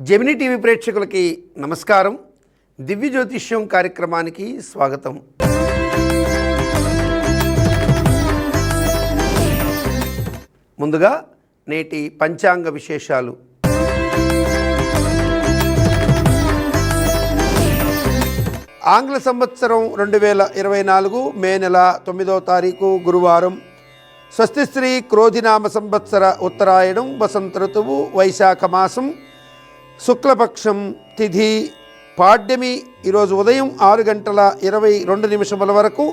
Gemini TV ప్రేక్షకులకి నమస్కారం. దివ్య జ్యోతిష్యం కార్యక్రమానికి స్వాగతం. ముందుగా నేటి పంచాంగ విశేషాలు. ఆంగ్ల సంవత్సరం 2024 మే నెల 9వ తారీఖు గురువారం. స్వస్తి శ్రీ క్రోధినామ సంవత్సర ఉత్తరాయణం వసంత ఋతువు వైశాఖ మాసం శుక్లపక్షం తిథి పాడ్యమి. ఈరోజు ఉదయం 6:22 వరకు.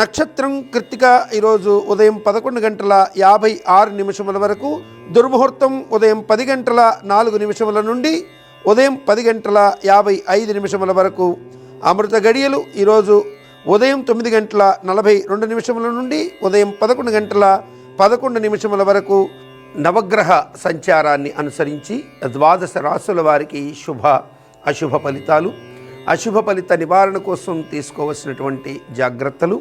నక్షత్రం కృత్తిక ఈరోజు ఉదయం 11:56 వరకు. దుర్ముహూర్తం ఉదయం 10:04 నుండి ఉదయం 10:55 వరకు. అమృత గడియలు ఈరోజు ఉదయం 9:42 నుండి ఉదయం 11:11 వరకు. నవగ్రహ సంచారాన్ని అనుసరించి ద్వాదశ రాశుల వారికి శుభ అశుభ ఫలితాలు, అశుభ ఫలిత నివారణ కోసం తీసుకోవలసినటువంటి జాగ్రత్తలు,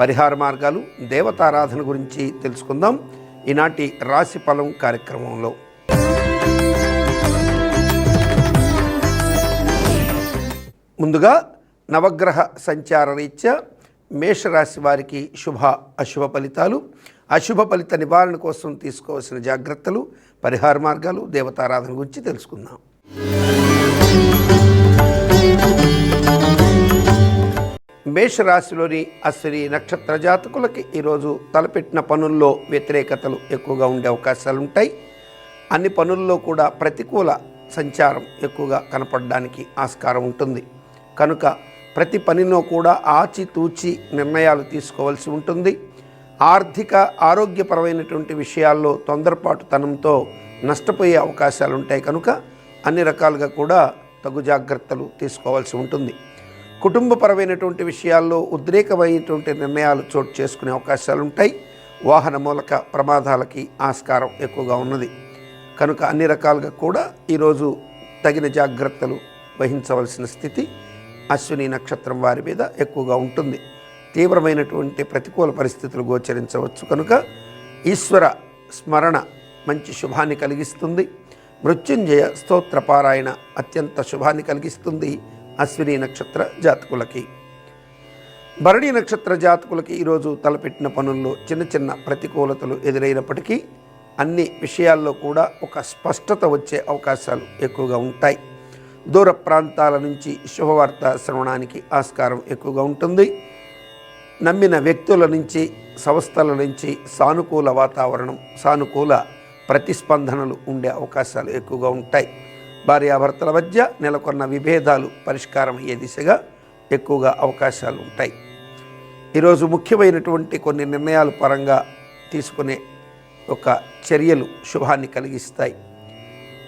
పరిహార మార్గాలు, దేవతారాధన గురించి తెలుసుకుందాం ఈనాటి రాశి ఫలం కార్యక్రమంలో. ముందుగా నవగ్రహ సంచార రీత్యా మేషరాశి వారికి శుభ అశుభ ఫలితాలు, అశుభ ఫలిత నివారణ కోసం తీసుకోవాల్సిన జాగ్రత్తలు, పరిహార మార్గాలు, దేవతారాధన గురించి తెలుసుకుందాం. మేషరాశిలోని అశ్విని నక్షత్ర జాతకులకి ఈరోజు తలపెట్టిన పనుల్లో వ్యతిరేకతలు ఎక్కువగా ఉండే అవకాశాలు ఉంటాయి. అన్ని పనుల్లో కూడా ప్రతికూల సంచారం ఎక్కువగా కనపడడానికి ఆస్కారం ఉంటుంది. కనుక ప్రతి పనిలో కూడా ఆచితూచి నిర్ణయాలు తీసుకోవాల్సి ఉంటుంది. ఆర్థిక ఆరోగ్యపరమైనటువంటి విషయాల్లో తొందరపాటుతనంతో నష్టపోయే అవకాశాలు ఉంటాయి. కనుక అన్ని రకాలుగా కూడా తగు జాగ్రత్తలు తీసుకోవాల్సి ఉంటుంది. కుటుంబపరమైనటువంటి విషయాల్లో ఉద్రేకమైనటువంటి నిర్ణయాలు చోటు చేసుకునే అవకాశాలు ఉంటాయి. వాహన మూలక ప్రమాదాలకి ఆస్కారం ఎక్కువగా ఉన్నది. కనుక అన్ని రకాలుగా కూడా ఈరోజు తగిన జాగ్రత్తలు వహించవలసిన స్థితి అశ్విని నక్షత్రం వారి మీద ఎక్కువగా ఉంటుంది. తీవ్రమైనటువంటి ప్రతికూల పరిస్థితులు గోచరించవచ్చు. కనుక ఈశ్వర స్మరణ మంచి శుభాన్ని కలిగిస్తుంది. మృత్యుంజయ స్తోత్ర పారాయణ అత్యంత శుభాన్ని కలిగిస్తుంది అశ్విని నక్షత్ర జాతకులకి. భరణి నక్షత్ర జాతకులకి ఈరోజు తలపెట్టిన పనుల్లో చిన్న చిన్న ప్రతికూలతలు ఎదురైనప్పటికీ అన్ని విషయాల్లో కూడా ఒక స్పష్టత వచ్చే అవకాశాలు ఎక్కువగా ఉంటాయి. దూర ప్రాంతాల నుంచి శుభవార్త శ్రవణానికి ఆస్కారం ఎక్కువగా ఉంటుంది. నమ్మిన వ్యక్తుల నుంచి, సంస్థల నుంచి సానుకూల వాతావరణం, సానుకూల ప్రతిస్పందనలు ఉండే అవకాశాలు ఎక్కువగా ఉంటాయి. భార్యాభర్తల మధ్య నెలకొన్న విభేదాలు పరిష్కారం అయ్యే దిశగా ఎక్కువగా అవకాశాలు ఉంటాయి. ఈరోజు ముఖ్యమైనటువంటి కొన్ని నిర్ణయాల పరంగా తీసుకునే ఒక చర్యలు శుభాన్ని కలిగిస్తాయి.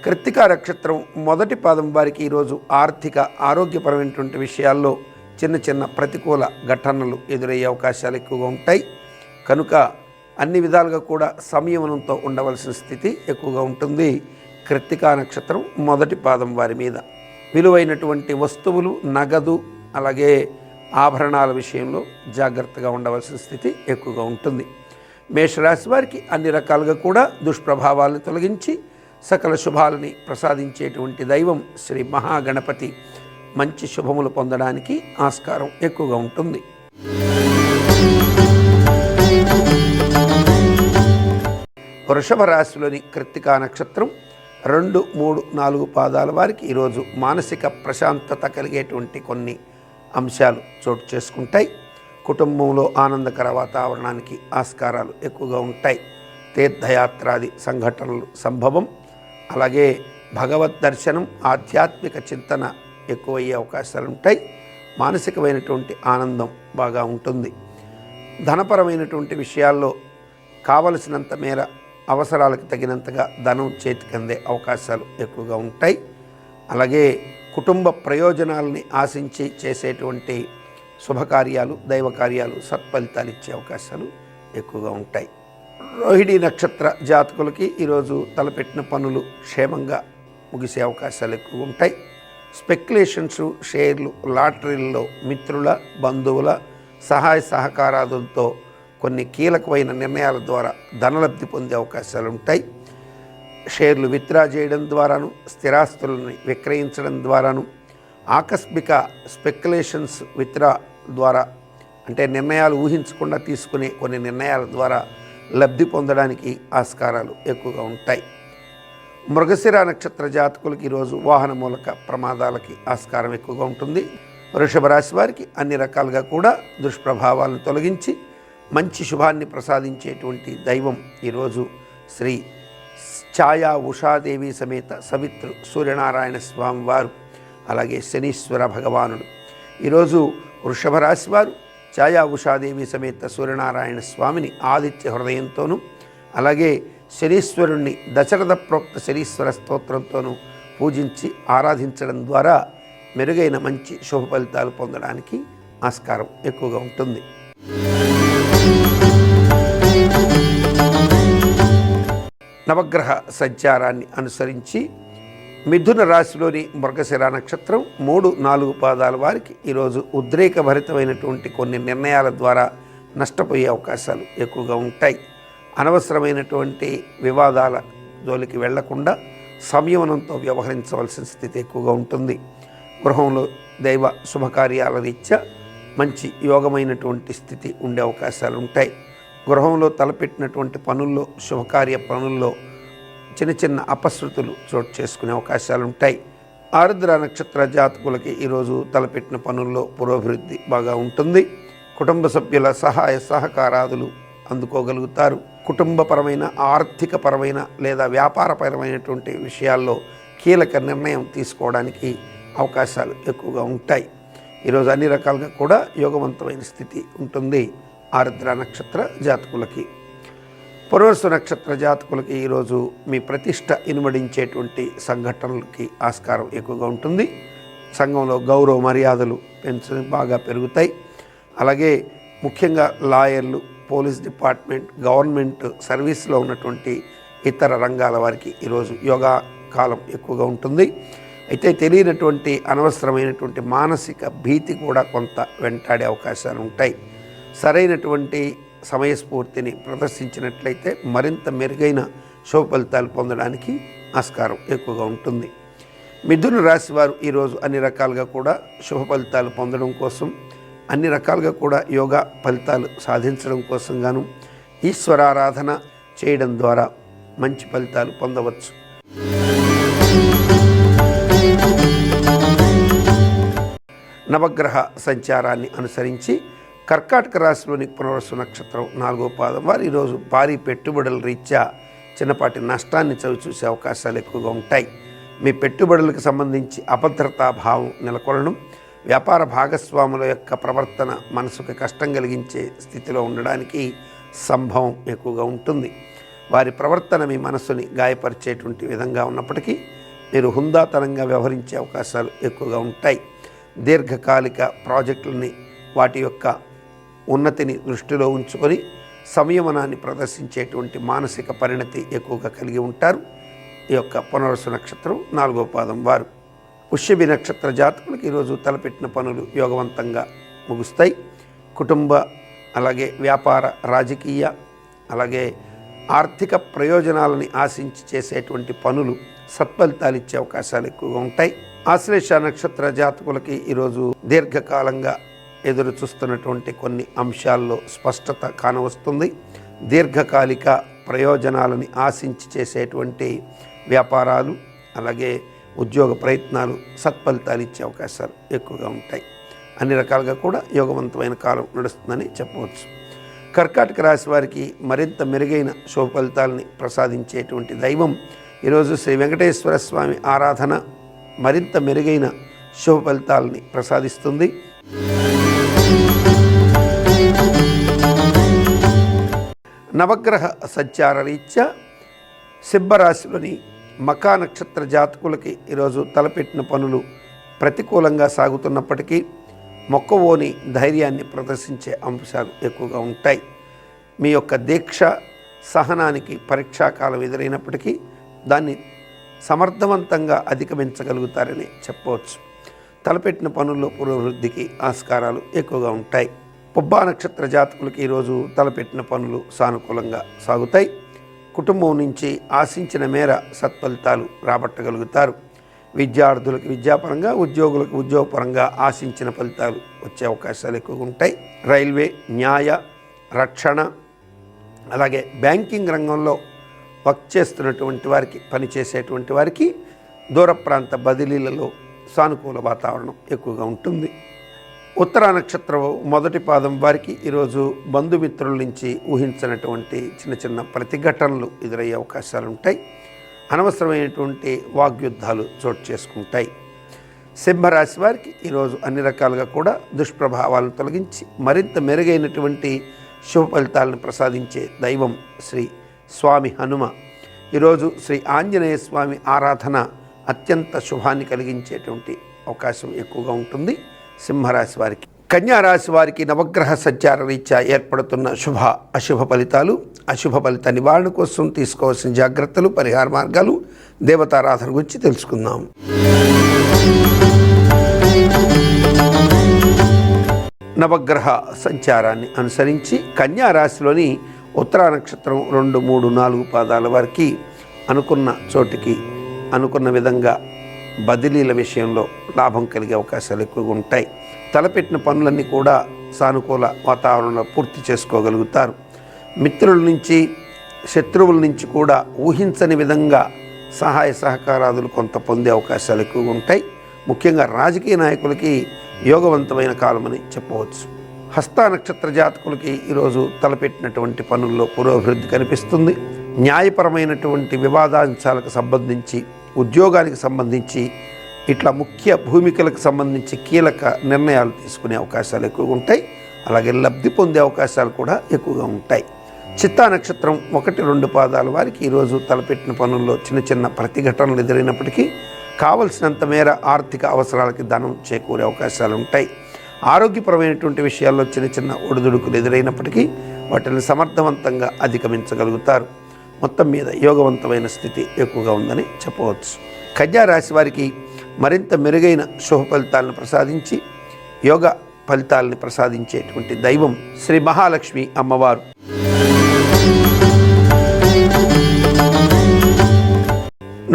కృత్తికా నక్షత్రం మొదటి పాదం వారికి ఈరోజు ఆర్థిక ఆరోగ్యపరమైనటువంటి విషయాల్లో చిన్న చిన్న ప్రతికూల ఘటనలు ఎదురయ్యే అవకాశాలు ఎక్కువగా ఉంటాయి. కనుక అన్ని విధాలుగా కూడా సంయమనంతో ఉండవలసిన స్థితి ఎక్కువగా ఉంటుంది. కృత్తికా నక్షత్రం మొదటి పాదం వారి మీద విలువైనటువంటి వస్తువులు, నగదు, అలాగే ఆభరణాల విషయంలో జాగ్రత్తగా ఉండవలసిన స్థితి ఎక్కువగా ఉంటుంది. మేషరాశి వారికి అన్ని రకాలుగా కూడా దుష్ప్రభావాలను తొలగించి సకల శుభాలని ప్రసాదించేటువంటి దైవం శ్రీ మహాగణపతి మంచి శుభములు పొందడానికి ఆస్కారం ఎక్కువగా ఉంటుంది. వృషభ రాశిలోని కృత్తికా నక్షత్రం 2, 3, 4 పాదాల వారికి ఈరోజు మానసిక ప్రశాంతత కలిగేటువంటి కొన్ని అంశాలు చోటు చేసుకుంటాయి. కుటుంబంలో ఆనందకర వాతావరణానికి ఆస్కారాలు ఎక్కువగా ఉంటాయి. తీర్థయాత్రాది సంఘటనలు సంభవం, అలాగే భగవద్ దర్శనం, ఆధ్యాత్మిక చింతన ఎక్కువయ్యే అవకాశాలు ఉంటాయి. మానసికమైనటువంటి ఆనందం బాగా ఉంటుంది. ధనపరమైనటువంటి విషయాల్లో కావలసినంత మేర అవసరాలకు తగినంతగా ధనం చేతికందే అవకాశాలు ఎక్కువగా ఉంటాయి. అలాగే కుటుంబ ప్రయోజనాలని ఆశించి చేసేటువంటి శుభకార్యాలు, దైవ కార్యాలు సత్ఫలితాలు ఇచ్చే అవకాశాలు ఎక్కువగా ఉంటాయి. రోహిణి నక్షత్ర జాతకులకి ఈరోజు తలపెట్టిన పనులు క్షేమంగా ముగిసే అవకాశాలు ఎక్కువ ఉంటాయి. స్పెక్యులేషన్స్, షేర్లు, లాటరీల్లో మిత్రుల, బంధువుల సహాయ సహకారాలతో కొన్ని కీలకమైన నిర్ణయాల ద్వారా ధనలబ్ధి పొందే అవకాశాలు ఉంటాయి. షేర్లు విత్డ్రా చేయడం ద్వారాను, స్థిరాస్తులని విక్రయించడం ద్వారాను, ఆకస్మిక స్పెక్యులేషన్స్ విత్డ్రా ద్వారా అంటే నిర్ణయాలు ఊహించకుండా తీసుకునే కొన్ని నిర్ణయాల ద్వారా లబ్ధి పొందడానికి ఆస్కారాలు ఎక్కువగా ఉంటాయి. మృగశిర నక్షత్ర జాతకులకి ఈరోజు వాహన మూలక ప్రమాదాలకి ఆస్కారం ఎక్కువగా ఉంటుంది. వృషభ రాశి వారికి అన్ని రకాలుగా కూడా దుష్ప్రభావాలను తొలగించి మంచి శుభాన్ని ప్రసాదించేటువంటి దైవం ఈరోజు శ్రీ ఛాయా ఉషాదేవి సమేత సవిత్రు సూర్యనారాయణ స్వామి వారు, అలాగే శనీశ్వర భగవానుడు. ఈరోజు వృషభ రాశి వారు ఛాయా ఉషాదేవి సమేత సూర్యనారాయణ స్వామిని ఆదిత్య హృదయంతోనూ, అలాగే శనీశ్వరుణ్ణి దశరథ ప్రోక్త శనీశ్వర స్తోత్రంతోనూ పూజించి ఆరాధించడం ద్వారా మెరుగైన మంచి శుభ ఫలితాలు పొందడానికి ఆస్కారం ఎక్కువగా ఉంటుంది. నవగ్రహ సంచారాన్ని అనుసరించి మిథున రాశిలోని మృగశిర నక్షత్రం 3-4 పాదాల వారికి ఈరోజు ఉద్రేకభరితమైనటువంటి కొన్ని నిర్ణయాల ద్వారా నష్టపోయే అవకాశాలు ఎక్కువగా ఉంటాయి. అనవసరమైనటువంటి వివాదాల జోలికి వెళ్లకుండా సంయమనంతో వ్యవహరించవలసిన స్థితి ఎక్కువగా ఉంటుంది. గృహంలో దైవ శుభకార్యాల రీత్యా మంచి యోగమైనటువంటి స్థితి ఉండే అవకాశాలు ఉంటాయి. గృహంలో తలపెట్టినటువంటి పనుల్లో, శుభకార్య పనుల్లో చిన్న చిన్న అపశృతులు చోటు చేసుకునే అవకాశాలు ఉంటాయి. ఆరుద్ర నక్షత్ర జాతకులకి ఈరోజు తలపెట్టిన పనుల్లో పురోభివృద్ధి బాగా ఉంటుంది. కుటుంబ సభ్యుల సహాయ సహకారాదులు అందుకోగలుగుతారు. కుటుంబపరమైన, ఆర్థికపరమైన లేదా వ్యాపారపరమైనటువంటి విషయాల్లో కీలక నిర్ణయం తీసుకోవడానికి అవకాశాలు ఎక్కువగా ఉంటాయి. ఈరోజు అన్ని రకాలుగా కూడా యోగవంతమైన స్థితి ఉంటుంది ఆరుద్ర నక్షత్ర జాతకులకి. పునర్వసు నక్షత్ర జాతకులకి ఈరోజు మీ ప్రతిష్ట ఇనుమడించేటువంటి సంఘటనలకి ఆస్కారం ఎక్కువగా ఉంటుంది. సంఘంలో గౌరవ మర్యాదలు బాగా పెరుగుతాయి. అలాగే ముఖ్యంగా లాయర్లు, పోలీస్ డిపార్ట్మెంట్, గవర్నమెంట్ సర్వీస్లో ఉన్నటువంటి ఇతర రంగాల వారికి ఈరోజు యోగా కాలం ఎక్కువగా ఉంటుంది. అయితే తెలియనటువంటి అనవసరమైనటువంటి మానసిక భీతి కూడా కొంత వెంటాడే అవకాశాలు ఉంటాయి. సరైనటువంటి సమయస్ఫూర్తిని ప్రదర్శించినట్లయితే మరింత మెరుగైన శుభ ఫలితాలు పొందడానికి ఆస్కారం ఎక్కువగా ఉంటుంది. మిథున రాశి వారు ఈరోజు అన్ని రకాలుగా కూడా శుభ ఫలితాలు పొందడం కోసం, అన్ని రకాలుగా కూడా యోగా ఫలితాలు సాధించడం కోసం గాను ఈశ్వరారాధన చేయడం ద్వారా మంచి ఫలితాలు పొందవచ్చు. నవగ్రహ సంచారాన్ని అనుసరించి కర్కాటక రాశిలోని పునర్వసు నక్షత్రం 4వ పాదం వారు ఈరోజు భారీ పెట్టుబడుల రీత్యా చిన్నపాటి నష్టాన్ని చవిచూసే అవకాశాలు ఎక్కువగా ఉంటాయి. మీ పెట్టుబడులకు సంబంధించి అభద్రతా భావం నెలకొనడం, వ్యాపార భాగస్వాముల యొక్క ప్రవర్తన మనసుకు కష్టం కలిగించే స్థితిలో ఉండడానికి సంభవం ఎక్కువగా ఉంటుంది. వారి ప్రవర్తన మీ మనసుని గాయపరిచేటువంటి విధంగా ఉన్నప్పటికీ మీరు హుందాతనంగా వ్యవహరించే అవకాశాలు ఎక్కువగా ఉంటాయి. దీర్ఘకాలిక ప్రాజెక్టులని, వాటి యొక్క ఉన్నతిని దృష్టిలో ఉంచుకొని సంయమనాన్ని ప్రదర్శించేటువంటి మానసిక పరిణతి ఎక్కువగా కలిగి ఉంటారు. ఈ యొక్క పునర్వసు నక్షత్రం 4వ పాదం వారు. పుష్యభి నక్షత్ర జాతకులకు ఈరోజు తలపెట్టిన పనులు యోగవంతంగా ముగుస్తాయి. కుటుంబ, అలాగే వ్యాపార, రాజకీయ, అలాగే ఆర్థిక ప్రయోజనాలని ఆశించి చేసేటువంటి పనులు సత్ఫలితాలు ఇచ్చే అవకాశాలు ఎక్కువగా ఉంటాయి. ఆశ్లేష నక్షత్ర జాతకులకి ఈరోజు దీర్ఘకాలంగా ఎదురు చూస్తున్నటువంటి కొన్ని అంశాల్లో స్పష్టత కానవస్తుంది. దీర్ఘకాలిక ప్రయోజనాలని ఆశించి చేసేటువంటి వ్యాపారాలు, అలాగే ఉద్యోగ ప్రయత్నాలు సత్ఫలితాలు ఇచ్చే అవకాశాలు ఎక్కువగా ఉంటాయి. అన్ని రకాలుగా కూడా యోగవంతమైన కాలం నడుస్తుందని చెప్పవచ్చు. కర్కాటక రాశి వారికి మరింత మెరుగైన శుభ ఫలితాలని ప్రసాదించేటువంటి దైవం ఈరోజు శ్రీ వెంకటేశ్వర స్వామి ఆరాధన మరింత మెరుగైన శుభ ఫలితాలని ప్రసాదిస్తుంది. నవగ్రహ సంచార రీత్యా సింహరాశిలోని మకా నక్షత్ర జాతకులకి ఈరోజు తలపెట్టిన పనులు ప్రతికూలంగా సాగుతున్నప్పటికీ మొక్కవోని ధైర్యాన్ని ప్రదర్శించే అంశాలు ఎక్కువగా ఉంటాయి. మీ యొక్క దీక్ష, సహనానికి పరీక్షాకాలం ఎదురైనప్పటికీ దాన్ని సమర్థవంతంగా అధిగమించగలుగుతారని చెప్పవచ్చు. తలపెట్టిన పనుల్లో పురోభివృద్ధికి ఆస్కారాలు ఎక్కువగా ఉంటాయి. పుబ్బా నక్షత్ర జాతకులకి ఈరోజు తలపెట్టిన పనులు సానుకూలంగా సాగుతాయి. కుటుంబం నుంచి ఆశించిన మేర సత్ఫలితాలు రాబట్టగలుగుతారు. విద్యార్థులకు విద్యాపరంగా, ఉద్యోగులకు ఉద్యోగపరంగా ఆశించిన ఫలితాలు వచ్చే అవకాశాలు ఎక్కువగా ఉంటాయి. రైల్వే, న్యాయ, రక్షణ, అలాగే బ్యాంకింగ్ రంగంలో వర్క్ చేస్తున్నటువంటి వారికి, పనిచేసేటువంటి వారికి దూర ప్రాంత బదిలీలలో సానుకూల వాతావరణం ఎక్కువగా ఉంటుంది. ఉత్తరా నక్షత్రం మొదటి పాదం వారికి ఈరోజు బంధుమిత్రుల నుంచి ఊహించినటువంటి చిన్న చిన్న ప్రతిఘటనలు ఎదురయ్యే అవకాశాలు ఉంటాయి. అనవసరమైనటువంటి వాగ్యుద్ధాలు చోటు చేసుకుంటాయి. సింహరాశి వారికి ఈరోజు అన్ని రకాలుగా కూడా దుష్ప్రభావాలను తొలగించి మరింత మెరుగైనటువంటి శుభ ఫలితాలను ప్రసాదించే దైవం శ్రీ స్వామి హనుమ. ఈరోజు శ్రీ ఆంజనేయ స్వామి ఆరాధన అత్యంత శుభాన్ని కలిగించేటువంటి అవకాశం ఎక్కువగా ఉంటుంది సింహరాశి వారికి. కన్యారాశి వారికి నవగ్రహ సంచార రీత్యా ఏర్పడుతున్న శుభ అశుభ ఫలితాలు, అశుభ ఫలిత నివారణ కోసం తీసుకోవాల్సిన జాగ్రత్తలు, పరిహార మార్గాలు, దేవతారాధన గురించి తెలుసుకుందాం. నవగ్రహ సంచారాన్ని అనుసరించి కన్యారాశిలోని ఉత్తరా నక్షత్రం 2, 3, 4 పాదాల వారికి అనుకున్న చోటికి అనుకున్న విధంగా బదిలీల విషయంలో లాభం కలిగే అవకాశాలు ఎక్కువగా ఉంటాయి. తలపెట్టిన పనులన్నీ కూడా సానుకూల వాతావరణంలో పూర్తి చేసుకోగలుగుతారు. మిత్రుల నుంచి, శత్రువుల నుంచి కూడా ఊహించని విధంగా సహాయ సహకారాదులు కొంత పొందే అవకాశాలు ఎక్కువగా ఉంటాయి. ముఖ్యంగా రాజకీయ నాయకులకి యోగవంతమైన కాలమని చెప్పవచ్చు. హస్త నక్షత్ర జాతకులకి ఈరోజు తలపెట్టినటువంటి పనుల్లో పురోభివృద్ధి కనిపిస్తుంది. న్యాయపరమైనటువంటి వివాదాంశాలకు సంబంధించి, ఉద్యోగానికి సంబంధించి, ఇట్లా ముఖ్య భూమికలకు సంబంధించి కీలక నిర్ణయాలు తీసుకునే అవకాశాలు ఎక్కువగా ఉంటాయి. అలాగే లబ్ధి పొందే అవకాశాలు కూడా ఎక్కువగా ఉంటాయి. చిత్తా నక్షత్రం 1, 2 పాదాల వారికి ఈరోజు తలపెట్టిన పనుల్లో చిన్న చిన్న ప్రతిఘటనలు ఎదురైనప్పటికీ కావలసినంత మేర ఆర్థిక అవసరాలకి ధనం చేకూరే అవకాశాలు ఉంటాయి. ఆరోగ్యపరమైనటువంటి విషయాల్లో చిన్న చిన్న ఒడిదుడుకులు ఎదురైనప్పటికీ వాటిని సమర్థవంతంగా అధిగమించగలుగుతారు. మొత్తం మీద యోగవంతమైన స్థితి ఎక్కువగా ఉందని చెప్పవచ్చు. కన్యా రాశి వారికి మరింత మెరుగైన శుభ ఫలితాలను ప్రసాదించి యోగ ఫలితాలను ప్రసాదించేటువంటి దైవం శ్రీ మహాలక్ష్మి అమ్మవారు.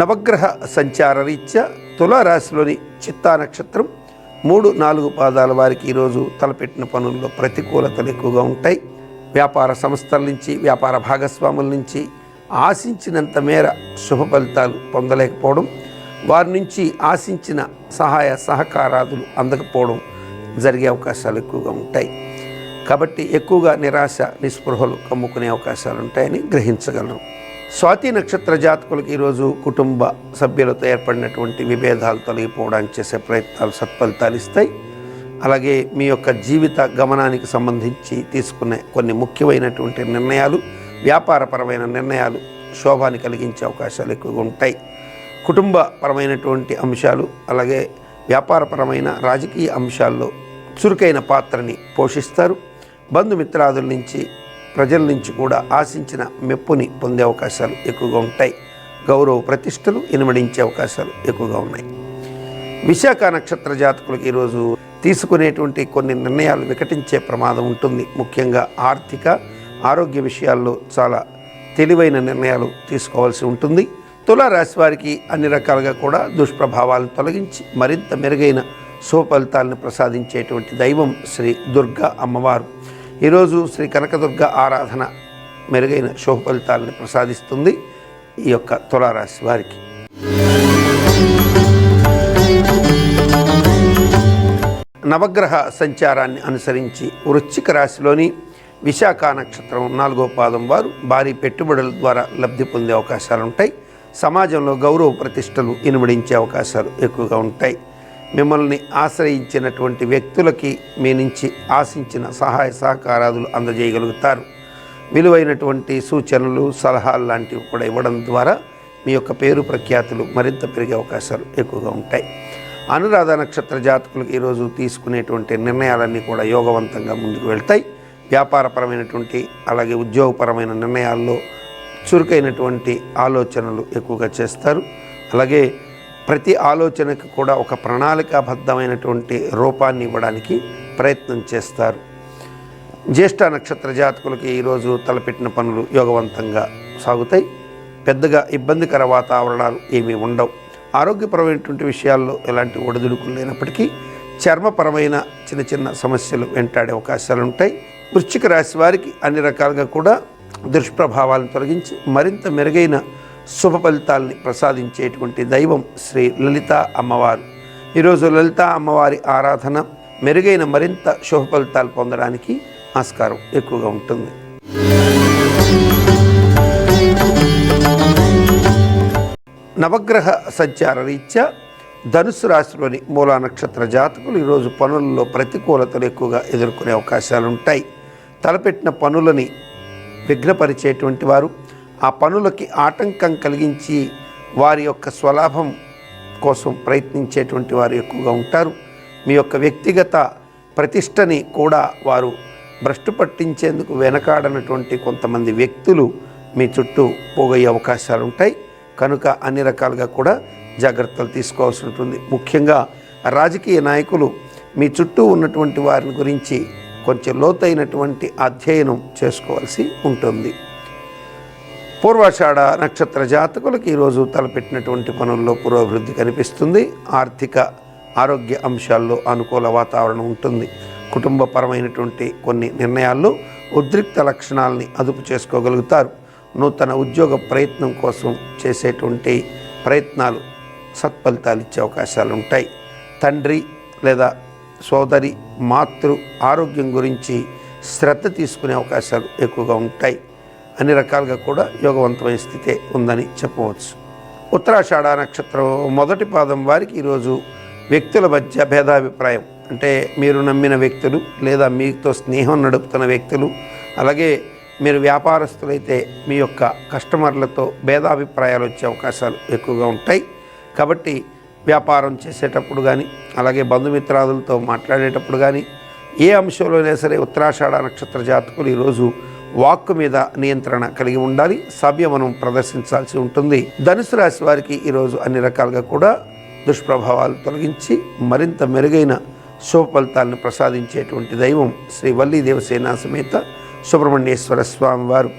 నవగ్రహ సంచార రీత్యా తులారాశిలోని చిత్తా నక్షత్రం 3, 4 పాదాల వారికి ఈరోజు తలపెట్టిన పనుల్లో ప్రతికూలతలు ఎక్కువగా ఉంటాయి. వ్యాపార సంస్థల నుంచి, వ్యాపార భాగస్వాముల నుంచి ఆశించినంత మేర శుభ ఫలితాలు పొందలేకపోవడం, వారి నుంచి ఆశించిన సహాయ సహకారాదులు అందకపోవడం జరిగే అవకాశాలు ఎక్కువగా ఉంటాయి. కాబట్టి ఎక్కువగా నిరాశ, నిస్పృహలు కమ్ముకునే అవకాశాలు ఉంటాయని గ్రహించగలరు. స్వాతి నక్షత్ర జాతకులకు ఈరోజు కుటుంబ సభ్యులతో ఏర్పడినటువంటి విభేదాలు తొలగిపోవడానికి చేసే ప్రయత్నాలు సత్ఫలితాలు ఇస్తాయి. అలాగే మీ యొక్క జీవిత గమనానికి సంబంధించి తీసుకునే కొన్ని ముఖ్యమైనటువంటి నిర్ణయాలు, వ్యాపారపరమైన నిర్ణయాలు శోభాన్ని కలిగించే అవకాశాలు ఎక్కువగా ఉంటాయి. కుటుంబపరమైనటువంటి అంశాలు, అలాగే వ్యాపారపరమైన రాజకీయ అంశాల్లో చురుకైన పాత్రని పోషిస్తారు. బంధుమిత్రాదుల నుంచి, ప్రజల నుంచి కూడా ఆశించిన మెప్పుని పొందే అవకాశాలు ఎక్కువగా ఉంటాయి. గౌరవ ప్రతిష్టలు ఇనుమడించే అవకాశాలు ఎక్కువగా ఉన్నాయి. విశాఖ నక్షత్ర జాతకులకు ఈరోజు తీసుకునేటువంటి కొన్ని నిర్ణయాలు వికటించే ప్రమాదం ఉంటుంది. ముఖ్యంగా ఆర్థిక, ఆరోగ్య విషయాల్లో చాలా తెలివైన నిర్ణయాలు తీసుకోవాల్సి ఉంటుంది. తులారాశి వారికి అన్ని రకాలుగా కూడా దుష్ప్రభావాలను తొలగించి మరింత మెరుగైన శుభ ఫలితాలను ప్రసాదించేటువంటి దైవం శ్రీ దుర్గా అమ్మవారు. ఈరోజు శ్రీ కనకదుర్గ ఆరాధన మెరుగైన శుభ ఫలితాలను ప్రసాదిస్తుంది ఈ యొక్క తులారాశి వారికి. నవగ్రహ సంచారాన్ని అనుసరించి వృశ్చిక రాశిలోని విశాఖ నక్షత్రం 4వ పాదం వారు భారీ పెట్టుబడుల ద్వారా లబ్ధి పొందే అవకాశాలు ఉంటాయి. సమాజంలో గౌరవ ప్రతిష్టలు ఇనుమడించే అవకాశాలు ఎక్కువగా ఉంటాయి. మిమ్మల్ని ఆశ్రయించినటువంటి వ్యక్తులకి మీ నుంచి ఆశించిన సహాయ సహకారాదులు అందజేయగలుగుతారు. విలువైనటువంటి సూచనలు, సలహాలు లాంటివి కూడా ఇవ్వడం ద్వారా మీ యొక్క పేరు ప్రఖ్యాతులు మరింత పెరిగే అవకాశాలు ఎక్కువగా ఉంటాయి. అనురాధ నక్షత్ర జాతకులకు ఈరోజు తీసుకునేటువంటి నిర్ణయాలన్నీ కూడా యోగవంతంగా ముందుకు వెళ్తాయి. వ్యాపారపరమైనటువంటి, అలాగే ఉద్యోగపరమైన నిర్ణయాల్లో చురుకైనటువంటి ఆలోచనలు ఎక్కువగా చేస్తారు. అలాగే ప్రతి ఆలోచనకు కూడా ఒక ప్రణాళికాబద్ధమైనటువంటి రూపాన్ని ఇవ్వడానికి ప్రయత్నం చేస్తారు. జ్యేష్ఠ నక్షత్ర జాతకులకి ఈరోజు తలపెట్టిన పనులు యోగవంతంగా సాగుతాయి. పెద్దగా ఇబ్బందికర వాతావరణాలు ఏమీ ఉండవు. ఆరోగ్యపరమైనటువంటి విషయాల్లో ఎలాంటి ఒడిదుడుకులు లేనప్పటికీ చర్మపరమైన చిన్న చిన్న సమస్యలు వెంటాడే అవకాశాలు ఉంటాయి. వృశ్చిక రాశి వారికి అన్ని రకాలుగా కూడా దుష్ప్రభావాలను తొలగించి మరింత మెరుగైన శుభ ఫలితాలని ప్రసాదించేటువంటి దైవం శ్రీ లలితా అమ్మవారు. ఈరోజు లలితా అమ్మవారి ఆరాధన మెరుగైన మరింత శుభ ఫలితాలు పొందడానికి ఆస్కారం ఎక్కువగా ఉంటుంది. నవగ్రహ సంచార రీత్యా ధనుస్సు రాశిలోని మూలా నక్షత్ర జాతకులు ఈరోజు పనులలో ప్రతికూలతలు ఎక్కువగా ఎదుర్కొనే అవకాశాలు ఉంటాయి. తలపెట్టిన పనులని విఘ్నపరిచేటువంటి వారు, ఆ పనులకి ఆటంకం కలిగించి వారి యొక్క స్వలాభం కోసం ప్రయత్నించేటువంటి వారు ఎక్కువగా ఉంటారు. మీ యొక్క వ్యక్తిగత ప్రతిష్టని కూడా వారు భ్రష్టు పట్టించేందుకు వెనకాడనటువంటి కొంతమంది వ్యక్తులు మీ చుట్టూ పోగయ్యే అవకాశాలు ఉంటాయి. కనుక అన్ని రకాలుగా కూడా జాగ్రత్తలు తీసుకోవాల్సి ఉంటుంది. ముఖ్యంగా రాజకీయ నాయకులు మీ చుట్టూ ఉన్నటువంటి వారిని గురించి కొంచెం లోతైనటువంటి అధ్యయనం చేసుకోవాల్సి ఉంటుంది. పూర్వాషాఢ నక్షత్ర జాతకులకు ఈరోజు తలపెట్టినటువంటి పనుల్లో పురోభివృద్ధి కనిపిస్తుంది. ఆర్థిక ఆరోగ్య అంశాల్లో అనుకూల వాతావరణం ఉంటుంది. కుటుంబపరమైనటువంటి కొన్ని నిర్ణయాల్లో ఉద్రిక్త లక్షణాలని అదుపు చేసుకోగలుగుతారు. నూతన ఉద్యోగ ప్రయత్నం కోసం చేసేటువంటి ప్రయత్నాలు సత్ఫలితాలు ఇచ్చే అవకాశాలు ఉంటాయి. తండ్రి లేదా సోదరి మాతృ ఆరోగ్యం గురించి శ్రద్ధ తీసుకునే అవకాశాలు ఎక్కువగా ఉంటాయి. అన్ని రకాలుగా కూడా యోగవంతమైన స్థితే ఉందని చెప్పవచ్చు. ఉత్తరాషాఢ నక్షత్రం మొదటి పాదం వారికి ఈరోజు వ్యక్తుల మధ్య భేదాభిప్రాయం, అంటే మీరు నమ్మిన వ్యక్తులు లేదా మీతో స్నేహం నడుపుతున్న వ్యక్తులు, అలాగే మీరు వ్యాపారస్తులైతే మీ యొక్క కస్టమర్లతో భేదాభిప్రాయాలు వచ్చే అవకాశాలు ఎక్కువగా ఉంటాయి. కాబట్టి వ్యాపారం చేసేటప్పుడు కానీ, అలాగే బంధుమిత్రాదులతో మాట్లాడేటప్పుడు కానీ, ఏ అంశంలోనే సరే ఉత్తరాషాఢ నక్షత్ర జాతకులు ఈరోజు వాక్కు మీద నియంత్రణ కలిగి ఉండాలి. సంయమనం ప్రదర్శించాల్సి ఉంటుంది. ధనుసు రాశి వారికి ఈరోజు అన్ని రకాలుగా కూడా దుష్ప్రభావాలు తొలగించి మరింత మెరుగైన శుభ ఫలితాలను ప్రసాదించేటువంటి దైవం శ్రీ వల్లీ దేవసేన సమేత సుబ్రహ్మణ్యేశ్వర స్వామి వారు.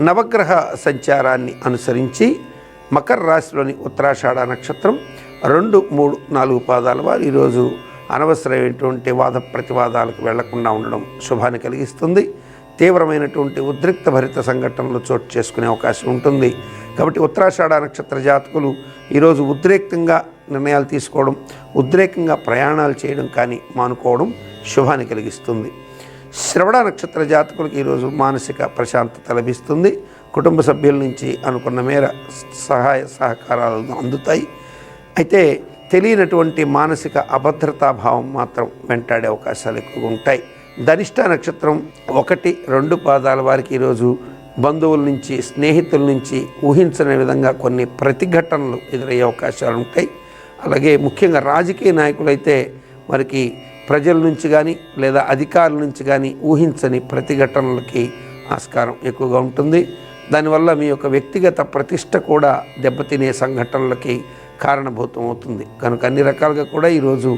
నవగ్రహ సంచారాన్ని అనుసరించి మకర రాశిలోని ఉత్తరాషాఢ నక్షత్రం 2, 3, 4 పాదాల వారు ఈరోజు అనవసరమైనటువంటి వాద ప్రతివాదాలకు వెళ్లకుండా ఉండడం శుభాన్ని కలిగిస్తుంది. తీవ్రమైనటువంటి ఉద్రిక్త భరిత సంఘటనలు చోటు చేసుకునే అవకాశం ఉంటుంది. కాబట్టి ఉత్తరాషాఢ నక్షత్ర జాతకులు ఈరోజు ఉద్రేకంగా నిర్ణయాలు తీసుకోవడం, ఉద్రేకంగా ప్రయాణాలు చేయడం కానీ మానుకోవడం శుభాన్ని కలిగిస్తుంది. శ్రవణ నక్షత్ర జాతకులకు ఈరోజు మానసిక ప్రశాంతత లభిస్తుంది. కుటుంబ సభ్యుల నుంచి అనుకున్న మేర సహాయ సహకారాలు అందుతాయి. అయితే తెలియనటువంటి మానసిక అభద్రతాభావం మాత్రం వెంటాడే అవకాశాలు ఎక్కువగా ఉంటాయి. ధనిష్ట నక్షత్రం 1, 2 పాదాల వారికి ఈరోజు బంధువుల నుంచి, స్నేహితుల నుంచి ఊహించని విధంగా కొన్ని ప్రతిఘటనలు ఎదురయ్యే అవకాశాలు ఉంటాయి. అలాగే ముఖ్యంగా రాజకీయ నాయకులైతే వారికి ప్రజల నుంచి కానీ లేదా అధికారుల నుంచి కానీ ఊహించని ప్రతిఘటనలకి ఆస్కారం ఎక్కువగా ఉంటుంది. దానివల్ల మీ యొక్క వ్యక్తిగత ప్రతిష్ట కూడా దెబ్బతినే సంఘటనలకి కారణభూతం అవుతుంది. కనుక అన్ని రకాలుగా కూడా ఈరోజు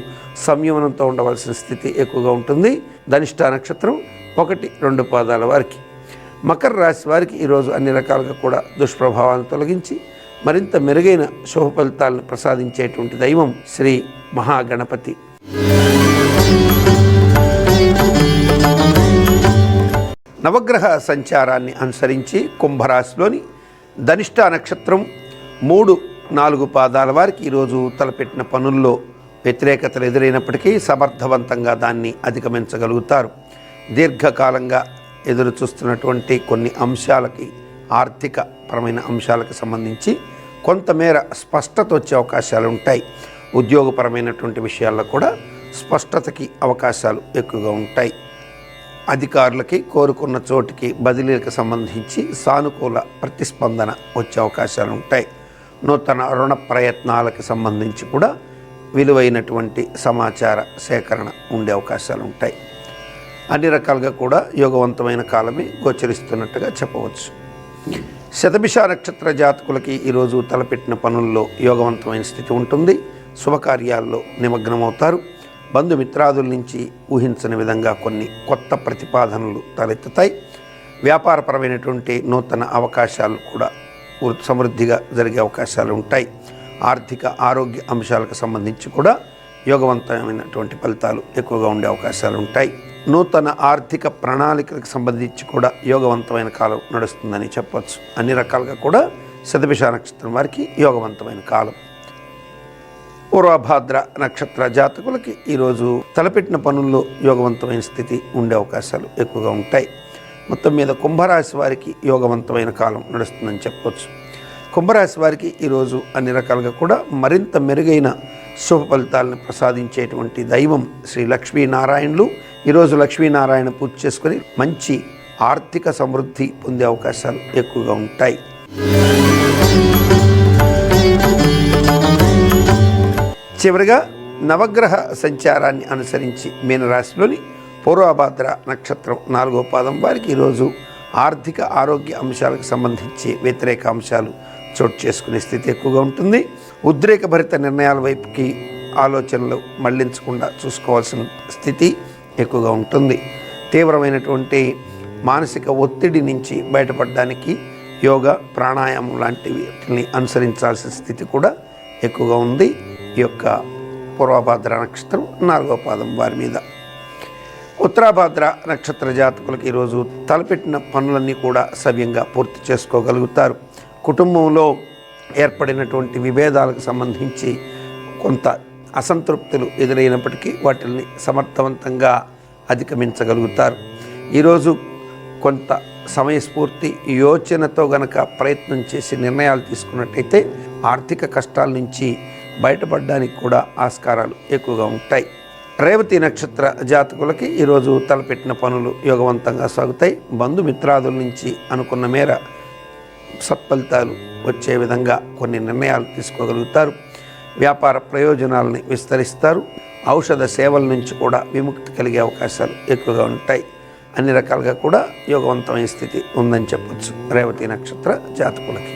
సంయమనంతో ఉండవలసిన స్థితి ఎక్కువగా ఉంటుంది. ధనిష్ట నక్షత్రం 1, 2 పాదాల వారికి. మకర రాశి వారికి ఈరోజు అన్ని రకాలుగా కూడా దుష్ప్రభావాలను తొలగించి మరింత మెరుగైన శుభ ఫలితాలను ప్రసాదించేటువంటి దైవం శ్రీ మహాగణపతి. నవగ్రహ సంచారాన్ని అనుసరించి కుంభరాశిలోని ధనిష్ట నక్షత్రం 3, 4 పాదాల వారికి ఈరోజు తలపెట్టిన పనుల్లో వ్యతిరేకతలు ఎదురైనప్పటికీ సమర్థవంతంగా దాన్ని అధిగమించగలుగుతారు. దీర్ఘకాలంగా ఎదురు చూస్తున్నటువంటి కొన్ని అంశాలకి, ఆర్థిక పరమైన అంశాలకు సంబంధించి కొంతమేర స్పష్టత వచ్చే అవకాశాలు ఉంటాయి. ఉద్యోగపరమైనటువంటి విషయాల్లో కూడా స్పష్టతకి అవకాశాలు ఎక్కువగా ఉంటాయి. అధికారులకి కోరుకున్న చోటికి బదిలీలకు సంబంధించి సానుకూల ప్రతిస్పందన వచ్చే అవకాశాలు ఉంటాయి. నూతన రుణ ప్రయత్నాలకు సంబంధించి కూడా విలువైనటువంటి సమాచార సేకరణ ఉండే అవకాశాలు ఉంటాయి. అన్ని రకాలుగా కూడా యోగవంతమైన కాలమే గోచరిస్తున్నట్టుగా చెప్పవచ్చు. శతభిష నక్షత్ర జాతకులకి ఈరోజు తలపెట్టిన పనుల్లో యోగవంతమైన స్థితి ఉంటుంది. శుభకార్యాల్లో నిమగ్నమవుతారు. బంధుమిత్రాదుల నుంచి ఊహించని విధంగా కొన్ని కొత్త ప్రతిపాదనలు తలెత్తుతాయి. వ్యాపారపరమైనటువంటి నూతన అవకాశాలు కూడా సమృద్ధిగా జరిగే అవకాశాలు ఉంటాయి. ఆర్థిక ఆరోగ్య అంశాలకు సంబంధించి కూడా యోగవంతమైనటువంటి ఫలితాలు ఎక్కువగా ఉండే అవకాశాలు ఉంటాయి. నూతన ఆర్థిక ప్రణాళికలకు సంబంధించి కూడా యోగవంతమైన కాలం నడుస్తుందని చెప్పవచ్చు. అన్ని రకాలుగా కూడా శతభిష నక్షత్రం వారికి యోగవంతమైన కాలం. పూర్వభాద్ర నక్షత్ర జాతకులకి ఈరోజు తలపెట్టిన పనుల్లో యోగవంతమైన స్థితి ఉండే అవకాశాలు ఎక్కువగా ఉంటాయి. మొత్తం మీద కుంభరాశి వారికి యోగవంతమైన కాలం నడుస్తుందని చెప్పవచ్చు. కుంభరాశి వారికి ఈరోజు అన్ని రకాలుగా కూడా మరింత మెరుగైన శుభ ఫలితాలను ప్రసాదించేటువంటి దైవం శ్రీ లక్ష్మీనారాయణులు. ఈరోజు లక్ష్మీనారాయణ పూజ చేసుకొని మంచి ఆర్థిక సమృద్ధి పొందే అవకాశాలు ఎక్కువగా ఉంటాయి. చివరిగా నవగ్రహ సంచారాన్ని అనుసరించి మీనరాశిలోని పూర్వభాద్ర నక్షత్రం 4వ పాదం వారికి ఈరోజు ఆర్థిక ఆరోగ్య అంశాలకు సంబంధించి వ్యతిరేక అంశాలు చోటు చేసుకునే స్థితి ఎక్కువగా ఉంటుంది. ఉద్రేకభరిత నిర్ణయాల వైపుకి ఆలోచనలు మళ్లించకుండా చూసుకోవాల్సిన స్థితి ఎక్కువగా ఉంటుంది. తీవ్రమైనటువంటి మానసిక ఒత్తిడి నుంచి బయటపడడానికి యోగా, ప్రాణాయామం లాంటివి అనుసరించాల్సిన స్థితి కూడా ఎక్కువగా ఉంది ఈ యొక్క పూర్వభాద్ర నక్షత్రం 4వ పాదం వారి మీద. ఉత్తరాభాద్ర నక్షత్ర జాతకులకు ఈరోజు తలపెట్టిన పనులన్నీ కూడా సవ్యంగా పూర్తి చేసుకోగలుగుతారు. కుటుంబంలో ఏర్పడినటువంటి విభేదాలకు సంబంధించి కొంత అసంతృప్తులు ఎదురైనప్పటికీ వాటిని సమర్థవంతంగా అధిగమించగలుగుతారు. ఈరోజు కొంత సమయస్ఫూర్తి యోచనతో గనక ప్రయత్నం చేసి నిర్ణయాలు తీసుకున్నట్టయితే ఆర్థిక కష్టాల నుంచి బయటపడడానికి కూడా ఆస్కారాలు ఎక్కువగా ఉంటాయి. రేవతి నక్షత్ర జాతకులకి ఈరోజు తలపెట్టిన పనులు యోగవంతంగా సాగుతాయి. బంధుమిత్రాదుల నుంచి అనుకున్న మేర సత్ఫలితాలు వచ్చే విధంగా కొన్ని నిర్ణయాలు తీసుకోగలుగుతారు. వ్యాపార ప్రయోజనాలని విస్తరిస్తారు. ఔషధ సేవల నుంచి కూడా విముక్తి కలిగే అవకాశాలు ఎక్కువగా ఉంటాయి. అన్ని రకాలుగా కూడా యోగవంతమైన స్థితి ఉందని చెప్పచ్చు రేవతి నక్షత్ర జాతకులకి.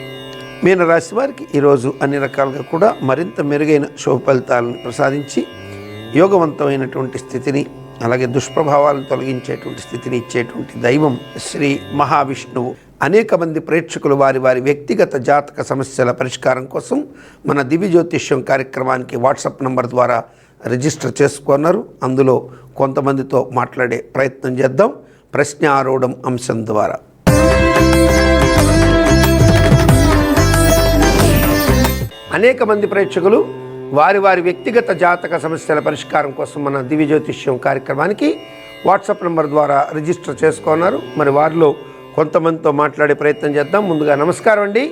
మీనరాశి వారికి ఈరోజు అన్ని రకాలుగా కూడా మరింత మెరుగైన శుభ ఫలితాలను ప్రసాదించి యోగవంతమైనటువంటి స్థితిని, అలాగే దుష్ప్రభావాలను తొలగించేటువంటి స్థితిని ఇచ్చేటువంటి దైవం శ్రీ మహావిష్ణువు. అనేక మంది ప్రేక్షకులు వారి వారి వ్యక్తిగత జాతక సమస్యల పరిష్కారం కోసం మన దివ్య జ్యోతిష్యం కార్యక్రమానికి వాట్సాప్ నంబర్ ద్వారా రిజిస్టర్ చేసుకున్నారు. అందులో కొంతమందితో మాట్లాడే ప్రయత్నం చేద్దాం ప్రశ్న ఆరూఢం అంశం ద్వారా. అనేక మంది ప్రేక్షకులు వారి వారి వ్యక్తిగత జాతక సమస్యల పరిష్కారం కోసం మన దివ్య జ్యోతిష్యం కార్యక్రమానికి వాట్సాప్ నంబర్ ద్వారా రిజిస్టర్ చేసుకున్నారు. మరి వారిలో కొంతమందితో మాట్లాడే ప్రయత్నం చేద్దాం. ముందుగా నమస్కారం అండి.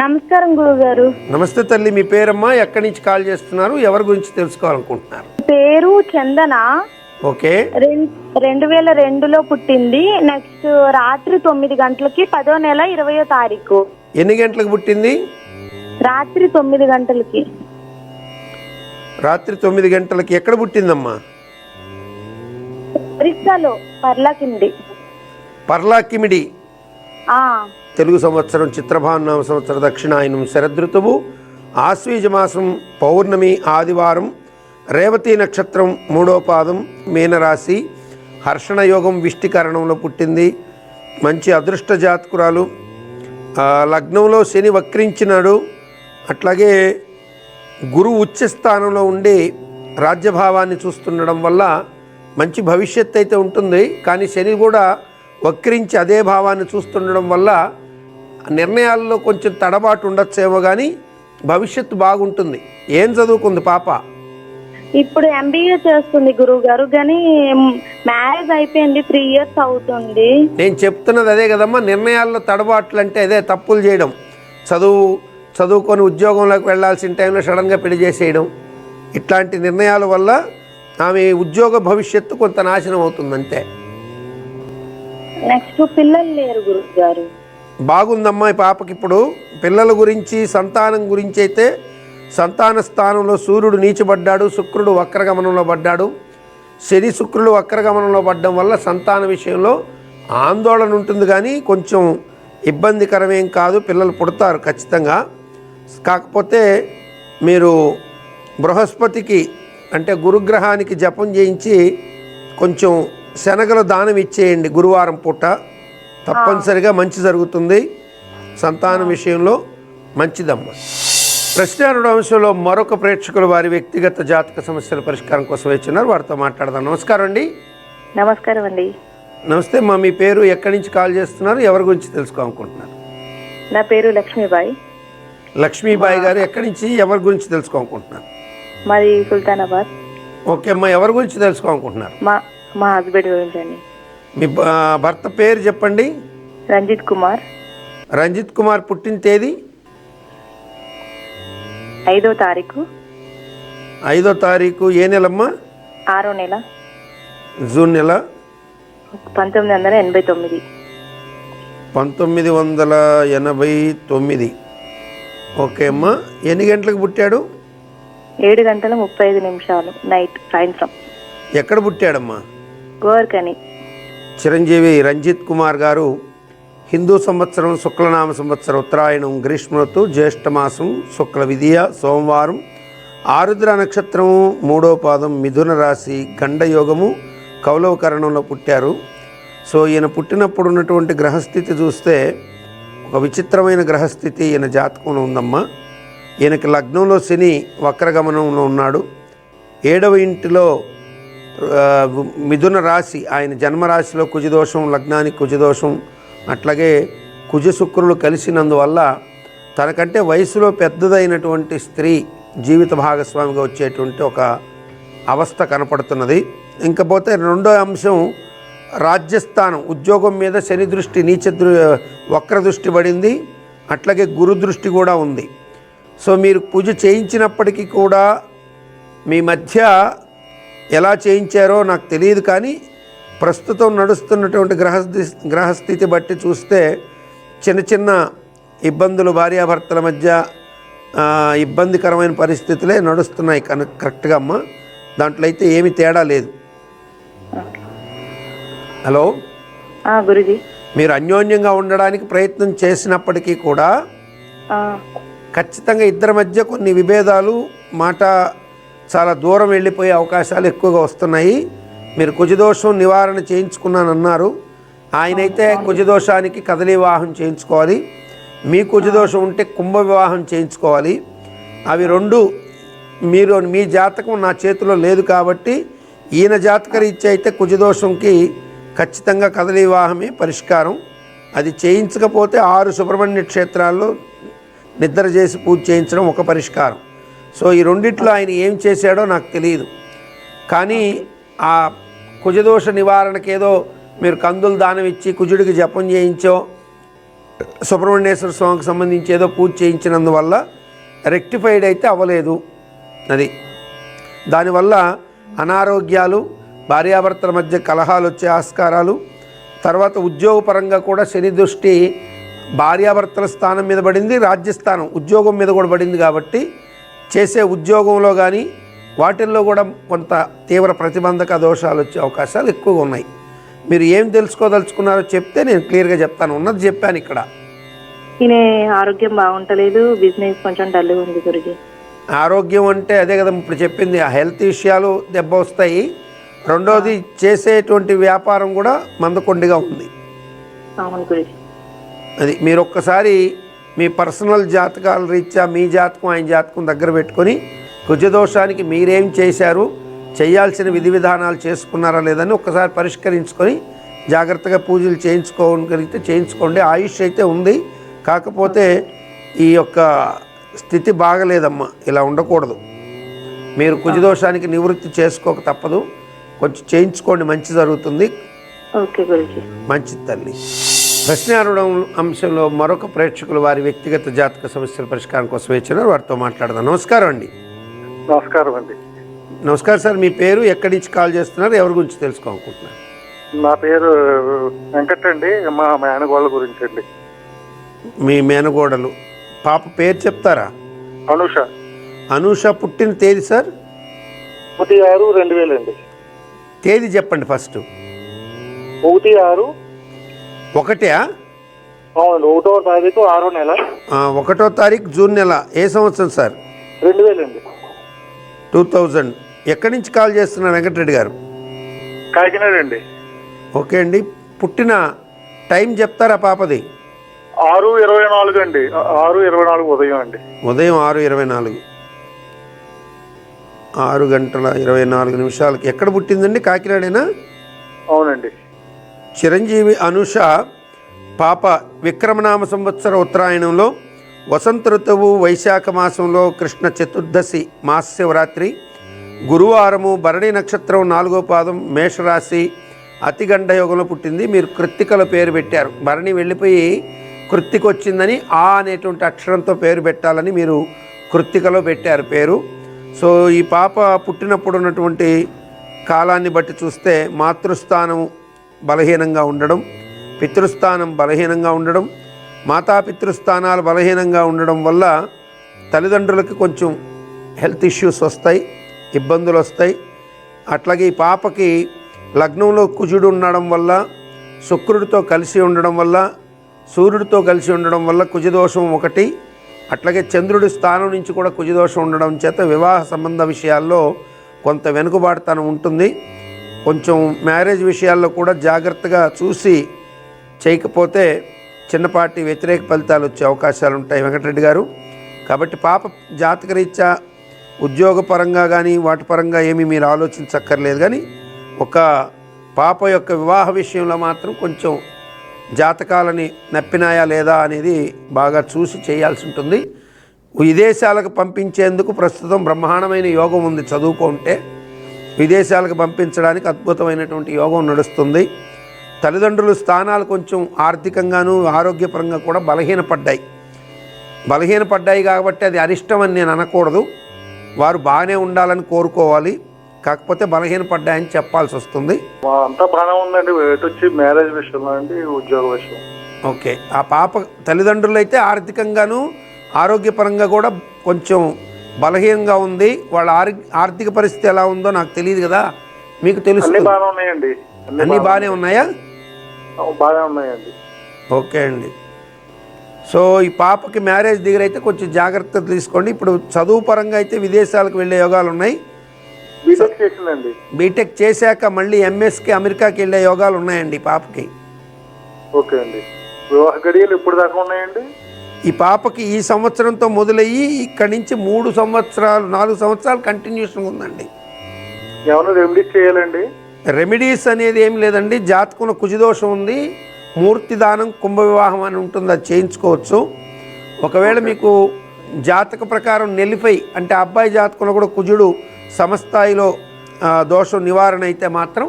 నమస్కారం గురుగారు. నమస్తే తల్లి, మీ పేరమ్మా, ఎక్కడి నుంచి కాల్ చేస్తున్నారు, ఎవరి గురించి తెలుసుకోవాలనుకుంటున్నారు? పేరు చందన. ఓకే. 2002లో పుట్టింది. నెక్స్ట్ రాత్రి 9 గంటలకి 10వ నెల 20వ తారీఖు. ఎన్ని గంటలకు పుట్టింది? రాత్రి 9 గంటలకి. రాత్రి 9 గంటలకి. ఎక్కడ పుట్టిందమ్మా? ఒరిస్సాలో పర్లాకిమిడి. పర్లాకిమిడి. తెలుగు సంవత్సరం చిత్రభానునామ సంవత్సర దక్షిణాయనం శరదృతువు, ఆశ్వీజ మాసం పౌర్ణమి ఆదివారం, రేవతి నక్షత్రం 3వ పాదం, మీనరాశి, హర్షణ యోగం విష్టికరణంలో పుట్టింది. మంచి అదృష్ట జాతకురాలు. లగ్నంలో శని వక్రించినాడు. అట్లాగే గురువు ఉచ్చ స్థానంలో ఉండి రాజ్యభావాన్ని చూస్తుండడం వల్ల మంచి భవిష్యత్తు అయితే ఉంటుంది. కానీ శని కూడా వక్రించి అదే భావాన్ని చూస్తుండడం వల్ల నిర్ణయాల్లో కొంచెం తడబాటు ఉండొచ్చేమో, కానీ భవిష్యత్తు బాగుంటుంది. ఏం చదువుకుంది పాప? ఇప్పుడు MBA చేస్తుంది గురువు గారు. కానీ మ్యారేజ్ అయిపోయింది, 3 ఇయర్స్ అవుతుంది. నేను చెప్తున్నది అదే కదమ్మా. నిర్ణయాల్లో తడబాట్లు అంటే అదే తప్పులు చేయడం. చదువుకొని ఉద్యోగంలోకి వెళ్ళాల్సిన టైంలో సడన్గా పెళ్లి చేసేయడం, ఇట్లాంటి నిర్ణయాల వల్ల ఆమె ఉద్యోగ భవిష్యత్తు కొంత నాశనం అవుతుంది అంతే. నెక్స్ట్ పిల్లలు లేరు గురువు గారు. బాగుందమ్మా ఈ పాపకి. ఇప్పుడు పిల్లల గురించి, సంతానం గురించి అయితే సంతాన స్థానంలో సూర్యుడు నీచబడ్డాడు, శుక్రుడు వక్రగమనంలో పడ్డాడు. శని శుక్రుడు వక్రగమనంలో పడ్డం వల్ల సంతాన విషయంలో ఆందోళన ఉంటుంది, కానీ కొంచెం ఇబ్బందికరమేం కాదు. పిల్లలు పుడతారు ఖచ్చితంగా. కాకపోతే మీరు బృహస్పతికి అంటే గురుగ్రహానికి జపం చేయించి కొంచెం శనగలు దానం ఇచ్చేయండి గురువారం పూట. తప్పనిసరిగా మంచి జరుగుతుంది. సంతానం విషయంలో మంచిదమ్మా. ప్రశ్నారుడు అంశంలో మరొక ప్రేక్షకులు వారి వ్యక్తిగత జాతక సమస్యల పరిష్కారం కోసం వచ్చినారు. వారితో మాట్లాడదాం. నమస్కారం అండి. నమస్కారం అండి. నమస్తే అమ్మా. మీ పేరు, ఎక్కడి నుంచి కాల్ చేస్తున్నారు, ఎవరి గురించి తెలుసుకోవాలనుకుంటున్నారు? నా పేరు లక్ష్మీబాయి. లక్ష్మీబాయి గారు ఎక్కడి నుంచి, ఎవరి గురించి తెలుసుకోవాలనుకుంటున్నారు? మాది సుల్తానాబాద్. ఓకే అమ్మా, ఎవరి గురించి తెలుసుకోవాలనుకుంటున్నారు? మా హస్బెండ్ గురించి అండి. మీ భర్త పేరు చెప్పండి. రంజిత్ కుమార్. రంజిత్ కుమార్ పుట్టిన తేదీ? 5వ తారీఖు. 5వ తారీఖు ఏ నెలమ్మా? 6వ నెల, జూన్ నెల. 1989. 1989. ఓకే అమ్మా. ఎన్ని గంటలకు పుట్టాడు? 7:35 నైట్, సాయంత్రం. ఎక్కడ పుట్టాడమ్మా? గోవర్కని. చిరంజీవి రంజిత్ కుమార్ గారు హిందూ సంవత్సరం శుక్లనామ సంవత్సరం ఉత్తరాయణం గ్రీష్మ ఋతువు జ్యేష్ఠమాసం శుక్ల విధియ సోమవారం ఆరుద్ర నక్షత్రము 3వ పాదం మిథున రాశి గండయోగము కౌలవకరణంలో పుట్టారు. సో ఈయన పుట్టినప్పుడు ఉన్నటువంటి గ్రహస్థితి చూస్తే ఒక విచిత్రమైన గ్రహస్థితి ఈయన జాతకంలో ఉందమ్మా. ఈయనకి లగ్నంలో శని వక్రగమనంలో ఉన్నాడు. 7వ ఇంటిలో మిథున రాశి, ఆయన జన్మరాశిలో కుజదోషం, లగ్నానికి కుజదోషం, అట్లాగే కుజ శుక్రులు కలిసినందువల్ల తనకంటే వయసులో పెద్దదైనటువంటి స్త్రీ జీవిత భాగస్వామిగా వచ్చేటువంటి ఒక అవస్థ కనపడుతున్నది. ఇంకపోతే రెండో అంశం రాజ్యస్థానం, ఉద్యోగం మీద శని దృష్టి, వక్ర దృష్టి పడింది. అట్లాగే గురు దృష్టి కూడా ఉంది. సో మీరు పూజ చేయించినప్పటికీ కూడా మీ మధ్య ఎలా చేయించారో నాకు తెలియదు, కానీ ప్రస్తుతం నడుస్తున్నటువంటి గ్రహస్థితి బట్టి చూస్తే చిన్న చిన్న ఇబ్బందులు, భార్యాభర్తల మధ్య ఇబ్బందికరమైన పరిస్థితులే నడుస్తున్నాయి కరెక్ట్గా అమ్మ. దాంట్లో అయితే ఏమి తేడా లేదు. హలో గురుజీ. మీరు అన్యోన్యంగా ఉండడానికి ప్రయత్నం చేసినప్పటికీ కూడా ఖచ్చితంగా ఇద్దరి మధ్య కొన్ని విభేదాలు, మాట చాలా దూరం వెళ్ళిపోయే అవకాశాలు ఎక్కువగా వస్తున్నాయి. మీరు కుజదోషం నివారణ చేయించుకున్నానన్నారు. ఆయనైతే కుజదోషానికి కదలి వివాహం చేయించుకోవాలి. మీ కుజదోషం ఉంటే కుంభ వివాహం చేయించుకోవాలి. అవి రెండు మీ జాతకం నా చేతిలో లేదు కాబట్టి ఈయన జాతక రీత్యా అయితే కుజదోషంకి ఖచ్చితంగా కదలి వివాహమే పరిష్కారం. అది చేయించకపోతే 6 సుబ్రహ్మణ్య క్షేత్రాల్లో నిద్ర చేసి పూజ చేయించడం ఒక పరిష్కారం. సో ఈ రెండిట్లో ఆయన ఏం చేశాడో నాకు తెలియదు, కానీ ఆ కుజదోష నివారణకి ఏదో మీరు కందులు దానం ఇచ్చి కుజుడికి జపం చేయించో, సుబ్రహ్మణ్యేశ్వర స్వామికి సంబంధించి ఏదో పూజ చేయించినందువల్ల రెక్టిఫైడ్ అయితే అవ్వలేదు. అది దానివల్ల అనారోగ్యాలు, భార్యాభర్తల మధ్య కలహాలు వచ్చే ఆస్కారాలు, తర్వాత ఉద్యోగపరంగా కూడా శని దృష్టి భార్యాభర్తల స్థానం మీద పడింది, రాజ్యస్థానం ఉద్యోగం మీద కూడా పడింది. కాబట్టి చేసే ఉద్యోగంలో కానీ వాటిల్లో కూడా కొంత తీవ్ర ప్రతిబంధక దోషాలు వచ్చే అవకాశాలు ఎక్కువగా ఉన్నాయి. మీరు ఏం తెలుసుకోదలుచుకున్నారో చెప్తే నేను క్లియర్గా చెప్తాను. ఉన్నది చెప్పాను. ఇక్కడ ఈయన ఆరోగ్యం బాగుంటలేదు, బిజినెస్ కొంచెం డల్గా ఉంది గురుజీ. ఆరోగ్యం అంటే అదే కదా ఇప్పుడు చెప్పింది, ఆ హెల్త్ విషయాలు దెబ్బ వస్తాయి. రెండోది చేసేటువంటి వ్యాపారం కూడా మందకొండిగా ఉంది. అవును గురుజీ. అది మీరు ఒక్కసారి మీ పర్సనల్ జాతకాల రీత్యా మీ జాతకం ఆయన జాతకం దగ్గర పెట్టుకొని కుజదోషానికి మీరేం చేశారు, చేయాల్సిన విధి విధానాలు చేసుకున్నారా లేదని ఒక్కసారి పరిష్కరించుకొని జాగ్రత్తగా పూజలు చేయించుకోగలిగితే చేయించుకోండి. ఆయుష్ అయితే ఉంది, కాకపోతే ఈ యొక్క స్థితి బాగలేదమ్మా. ఇలా ఉండకూడదు. మీరు కుజదోషానికి నివృత్తి చేసుకోక తప్పదు. కొంచెం చేయించుకోండి, మంచి జరుగుతుంది. ఓకే గురుజీ. మంచిది తల్లి. ప్రశ్నారుడం అంశంలో మరొక ప్రేక్షకులు వారి వ్యక్తిగత జాతక సమస్యల పరిష్కారం కోసం వచ్చినారు. వారితో మాట్లాడదాం. నమస్కారం అండి. నమస్కారం అండి. నమస్కారం సార్. మీ పేరు, ఎక్కడి నుంచి కాల్ చేస్తున్నారు, ఎవరి గురించి తెలుసుకోవాలనుకుంటున్నారు? నా పేరు వెంకట్ అండి. మా మేనగోళ్ళ గురించి అండి. మీ మేనగోడలు పాప పేరు చెప్తారా? అనూష. అనూష పుట్టిన తేదీ సార్? 1/6/2000 అండి. తేదీ చెప్పండి ఫస్ట్. 1/6. 1 అవునండి. 1వ తారీఖు 6వ నెల. 1వ తారీఖు జూన్ నెల. ఏ సంవత్సరం సార్? 2000 అండి. 2000. ఎక్కడి నుంచి కాల్ చేస్తున్నారు వెంకటరెడ్డి గారు? కాకినాడ అండి. ఓకే అండి. పుట్టిన టైం చెప్తారా పాపది? 6:24 అండి. 6:24 ఉదయం అండి. ఉదయం 6:24, 6:24. ఎక్కడ పుట్టిందండి? కాకినాడేనా? అవునండి. చిరంజీవి అనుష పాప విక్రమనామ సంవత్సర ఉత్తరాయణంలో వసంత ఋతువు వైశాఖ మాసంలో కృష్ణ చతుర్దశి మహాశివరాత్రి గురువారము భరణి నక్షత్రం 4వ పాదం మేషరాశి అతిగండ యోగంలో పుట్టింది. మీరు కృత్తికలో పేరు పెట్టారు. భరణి వెళ్ళిపోయి కృత్తిక వచ్చిందని ఆ అనేటువంటి అక్షరంతో పేరు పెట్టాలని మీరు కృత్తికలో పెట్టారు పేరు. సో ఈ పాప పుట్టినప్పుడు ఉన్నటువంటి కాలాన్ని బట్టి చూస్తే మాతృస్థానం బలహీనంగా ఉండడం, పితృస్థానం బలహీనంగా ఉండడం, మాతాపితృస్థానాలు బలహీనంగా ఉండడం వల్ల తల్లిదండ్రులకి కొంచెం హెల్త్ ఇష్యూస్ వస్తాయి, ఇబ్బందులు వస్తాయి. అట్లాగే ఈ పాపకి లగ్నంలో కుజుడు ఉండడం వల్ల, శుక్రుడితో కలిసి ఉండడం వల్ల, సూర్యుడితో కలిసి ఉండడం వల్ల కుజదోషం ఒకటి, అట్లాగే చంద్రుడి స్థానం నుంచి కూడా కుజదోషం ఉండడం చేత వివాహ సంబంధ విషయాల్లో కొంత వెనుకబాటుతనం ఉంటుంది. కొంచెం మ్యారేజ్ విషయాల్లో కూడా జాగ్రత్తగా చూసి చేయకపోతే చిన్నపాటి వ్యతిరేక ఫలితాలు వచ్చే అవకాశాలు ఉంటాయి వెంకటరెడ్డి గారు. కాబట్టి పాప జాతకరీత్యా ఉద్యోగపరంగా కానీ వాటి పరంగా ఏమీ మీరు ఆలోచించక్కర్లేదు. కానీ ఒక పాప యొక్క వివాహ విషయంలో మాత్రం కొంచెం జాతకాలని నప్పినాయా లేదా అనేది బాగా చూసి చేయాల్సి ఉంటుంది. విదేశాలకు పంపించేందుకు ప్రస్తుతం బ్రహ్మాండమైన యోగం ఉంది. చదువుకుంటే విదేశాలకు పంపించడానికి అద్భుతమైనటువంటి యోగం నడుస్తుంది. తల్లిదండ్రుల స్థానాలు కొంచెం ఆర్థికంగాను ఆరోగ్యపరంగా కూడా బలహీనపడ్డాయి కాబట్టి అది అరిష్టం అని నేను అనకూడదు. వారు బాగానే ఉండాలని కోరుకోవాలి. కాకపోతే బలహీనపడ్డాయని చెప్పాల్సి వస్తుంది. అంతా బాగానే ఉందండి. ఎటు వచ్చి మ్యారేజ్ విషయంలో అండి, ఉద్యోగ విషయం. ఓకే. ఆ పాప తల్లిదండ్రులు అయితే ఆర్థికంగాను ఆరోగ్యపరంగా కూడా కొంచెం బలహీనంగా ఉంది. వాళ్ళ ఆర్థిక పరిస్థితి ఎలా ఉందో నాకు తెలియదు కదా, మీకు తెలుసు. అన్ని బాగానే ఉన్నాయండి. అన్నీ బాగానే ఉన్నాయా? బాగానే ఉన్నాయండి. ఓకే అండి. సో ఈ పాపకి మ్యారేజ్ దగ్గర అయితే కొంచెం జాగ్రత్త తీసుకోండి. ఇప్పుడు చదువు పరంగా అయితే విదేశాలకు వెళ్ళే యోగాలు ఉన్నాయి. బీటెక్ చేసిందండి. బీటెక్ చేశాక మళ్ళీ ఎంఎస్కి అమెరికాకి వెళ్ళే యోగాలు ఉన్నాయండి పాపకి. ఓకే అండి. వివాహ గడియలు ఎప్పుడు దాకా ఉన్నాయండి? ఈ పాపకి ఈ సంవత్సరంతో మొదలయ్యి ఇక్కడి నుంచి 3 సంవత్సరాలు 4 సంవత్సరాలు కంటిన్యూషన్ ఉందండి. ఏమైనా రెమెడీస్ చేయాలండి? రెమెడీస్ అనేది ఏం లేదండి. జాతకంలో కుజదోషం ఉంది, మూర్తి దానం కుంభ వివాహం అని ఉంటుంది, అది చేయించుకోవచ్చు. ఒకవేళ మీకు జాతక ప్రకారం నెల్లిపై అంటే అబ్బాయి జాతకంలో కూడా కుజుడు సమస్థాయిలో దోషం నివారణ అయితే మాత్రం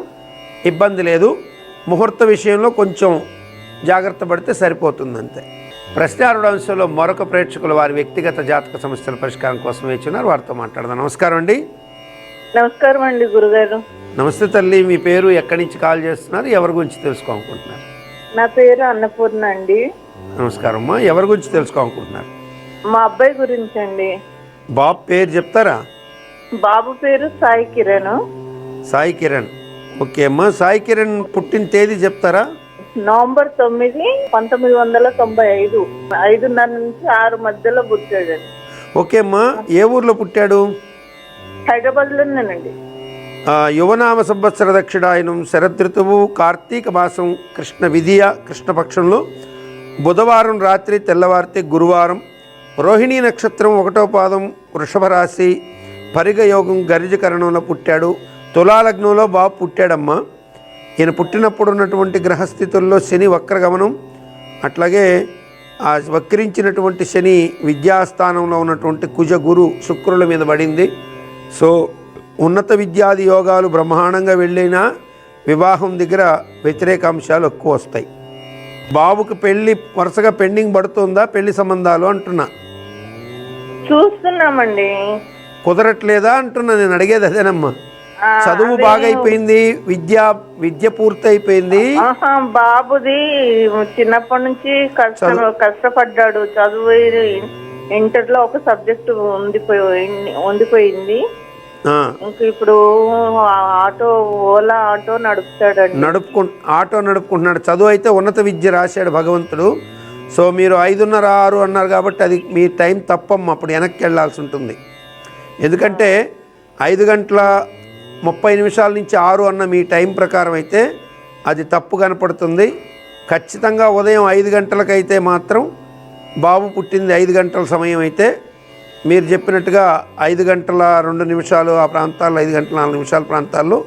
ఇబ్బంది లేదు. ముహూర్త విషయంలో కొంచెం జాగ్రత్త పడితే సరిపోతుంది అంతే. ప్రశ్నారుడు అంశంలో మరొక ప్రేక్షకులు వారి వ్యక్తిగత జాతక సమస్యల పరిష్కారం కోసం వేచున్నారు. వారితో మాట్లాడదాం. నమస్కారం అండి. నమస్కారం అండి గురుగారు. నమస్తే తల్లి. మీ పేరు, ఎక్కడి నుంచి కాల్ చేస్తున్నారు, ఎవరి గురించి తెలుసుకోవాలనుకుంటున్నారు? నా పేరు అన్నపూర్ణ అండి. నమస్కారం అమ్మా. ఎవరి గురించి తెలుసుకోవాలనుకుంటున్నారు? మా అబ్బాయి గురించి అండి. బాబు పేరు చెప్తారా? బాబు పేరు సాయి కిరణ్. సాయి కిరణ్. ఓకే అమ్మా. సాయి కిరణ్ పుట్టిన తేదీ చెప్తారా? నవంబర్ 9, 1995, 5:30 నుంచి 6 మధ్యలో పుట్టాడండి. ఓకే అమ్మా. ఏ ఊర్లో పుట్టాడు? హైదరాబాద్లోనేనండి. యువనామ సంవత్సర దక్షిణాయనం శరదృతువు కార్తీక మాసం కృష్ణ విధియ కృష్ణపక్షంలో బుధవారం రాత్రి తెల్లవారితే గురువారం రోహిణీ నక్షత్రం 1వ పాదం వృషభ రాశి పరిగ యోగం గరిజకరణంలో పుట్టాడు. తులాలగ్నంలో బాబు పుట్టాడమ్మా. ఈయన పుట్టినప్పుడు ఉన్నటువంటి గ్రహస్థితుల్లో శని వక్రగమనం, అట్లాగే ఆ వక్రించినటువంటి శని విద్యాస్థానంలో ఉన్నటువంటి కుజ గురు శుక్రుల మీద పడింది. సో ఉన్నత విద్యాది యోగాలు బ్రహ్మాండంగా వెళ్ళినా వివాహం దగ్గర వ్యతిరేక అంశాలు ఎక్కువ వస్తాయి. బాబుకి పెళ్ళి వరుసగా పెండింగ్ పడుతుందా పెళ్లి సంబంధాలు అంటున్నా? చూస్తున్నామండి. కుదరట్లేదా అంటున్నా. నేను అడిగేది అదేనమ్మా. చదువు బాగా అయిపోయింది, విద్య పూర్తి అయిపోయింది. బాబుది చిన్నప్పటి నుంచి కష్టపడ్డాడు. చదువు ఇంటర్లో ఒక సబ్జెక్ట్ ఉండిపోయింది. ఇంకా ఇప్పుడు ఓలా ఆటో నడుపుతాడండి. ఆటో నడుపుకుంటున్నాడు. చదువు అయితే ఉన్నత విద్య రాశాడు భగవంతుడు. సో మీరు 5:30, 6 అన్నారు కాబట్టి అది మీ టైం తప్పమ్మ. అప్పుడు వెనక్కి వెళ్ళాల్సి ఉంటుంది. ఎందుకంటే 5:30 నుంచి 6 అన్న మీ టైం ప్రకారం అయితే అది తప్పు కనపడుతుంది. ఖచ్చితంగా ఉదయం 5 గంటలకైతే మాత్రం బాబు పుట్టింది 5 గంటల సమయం అయితే మీరు చెప్పినట్టుగా 5:02 ఆ ప్రాంతాల్లో 5:04 ప్రాంతాల్లో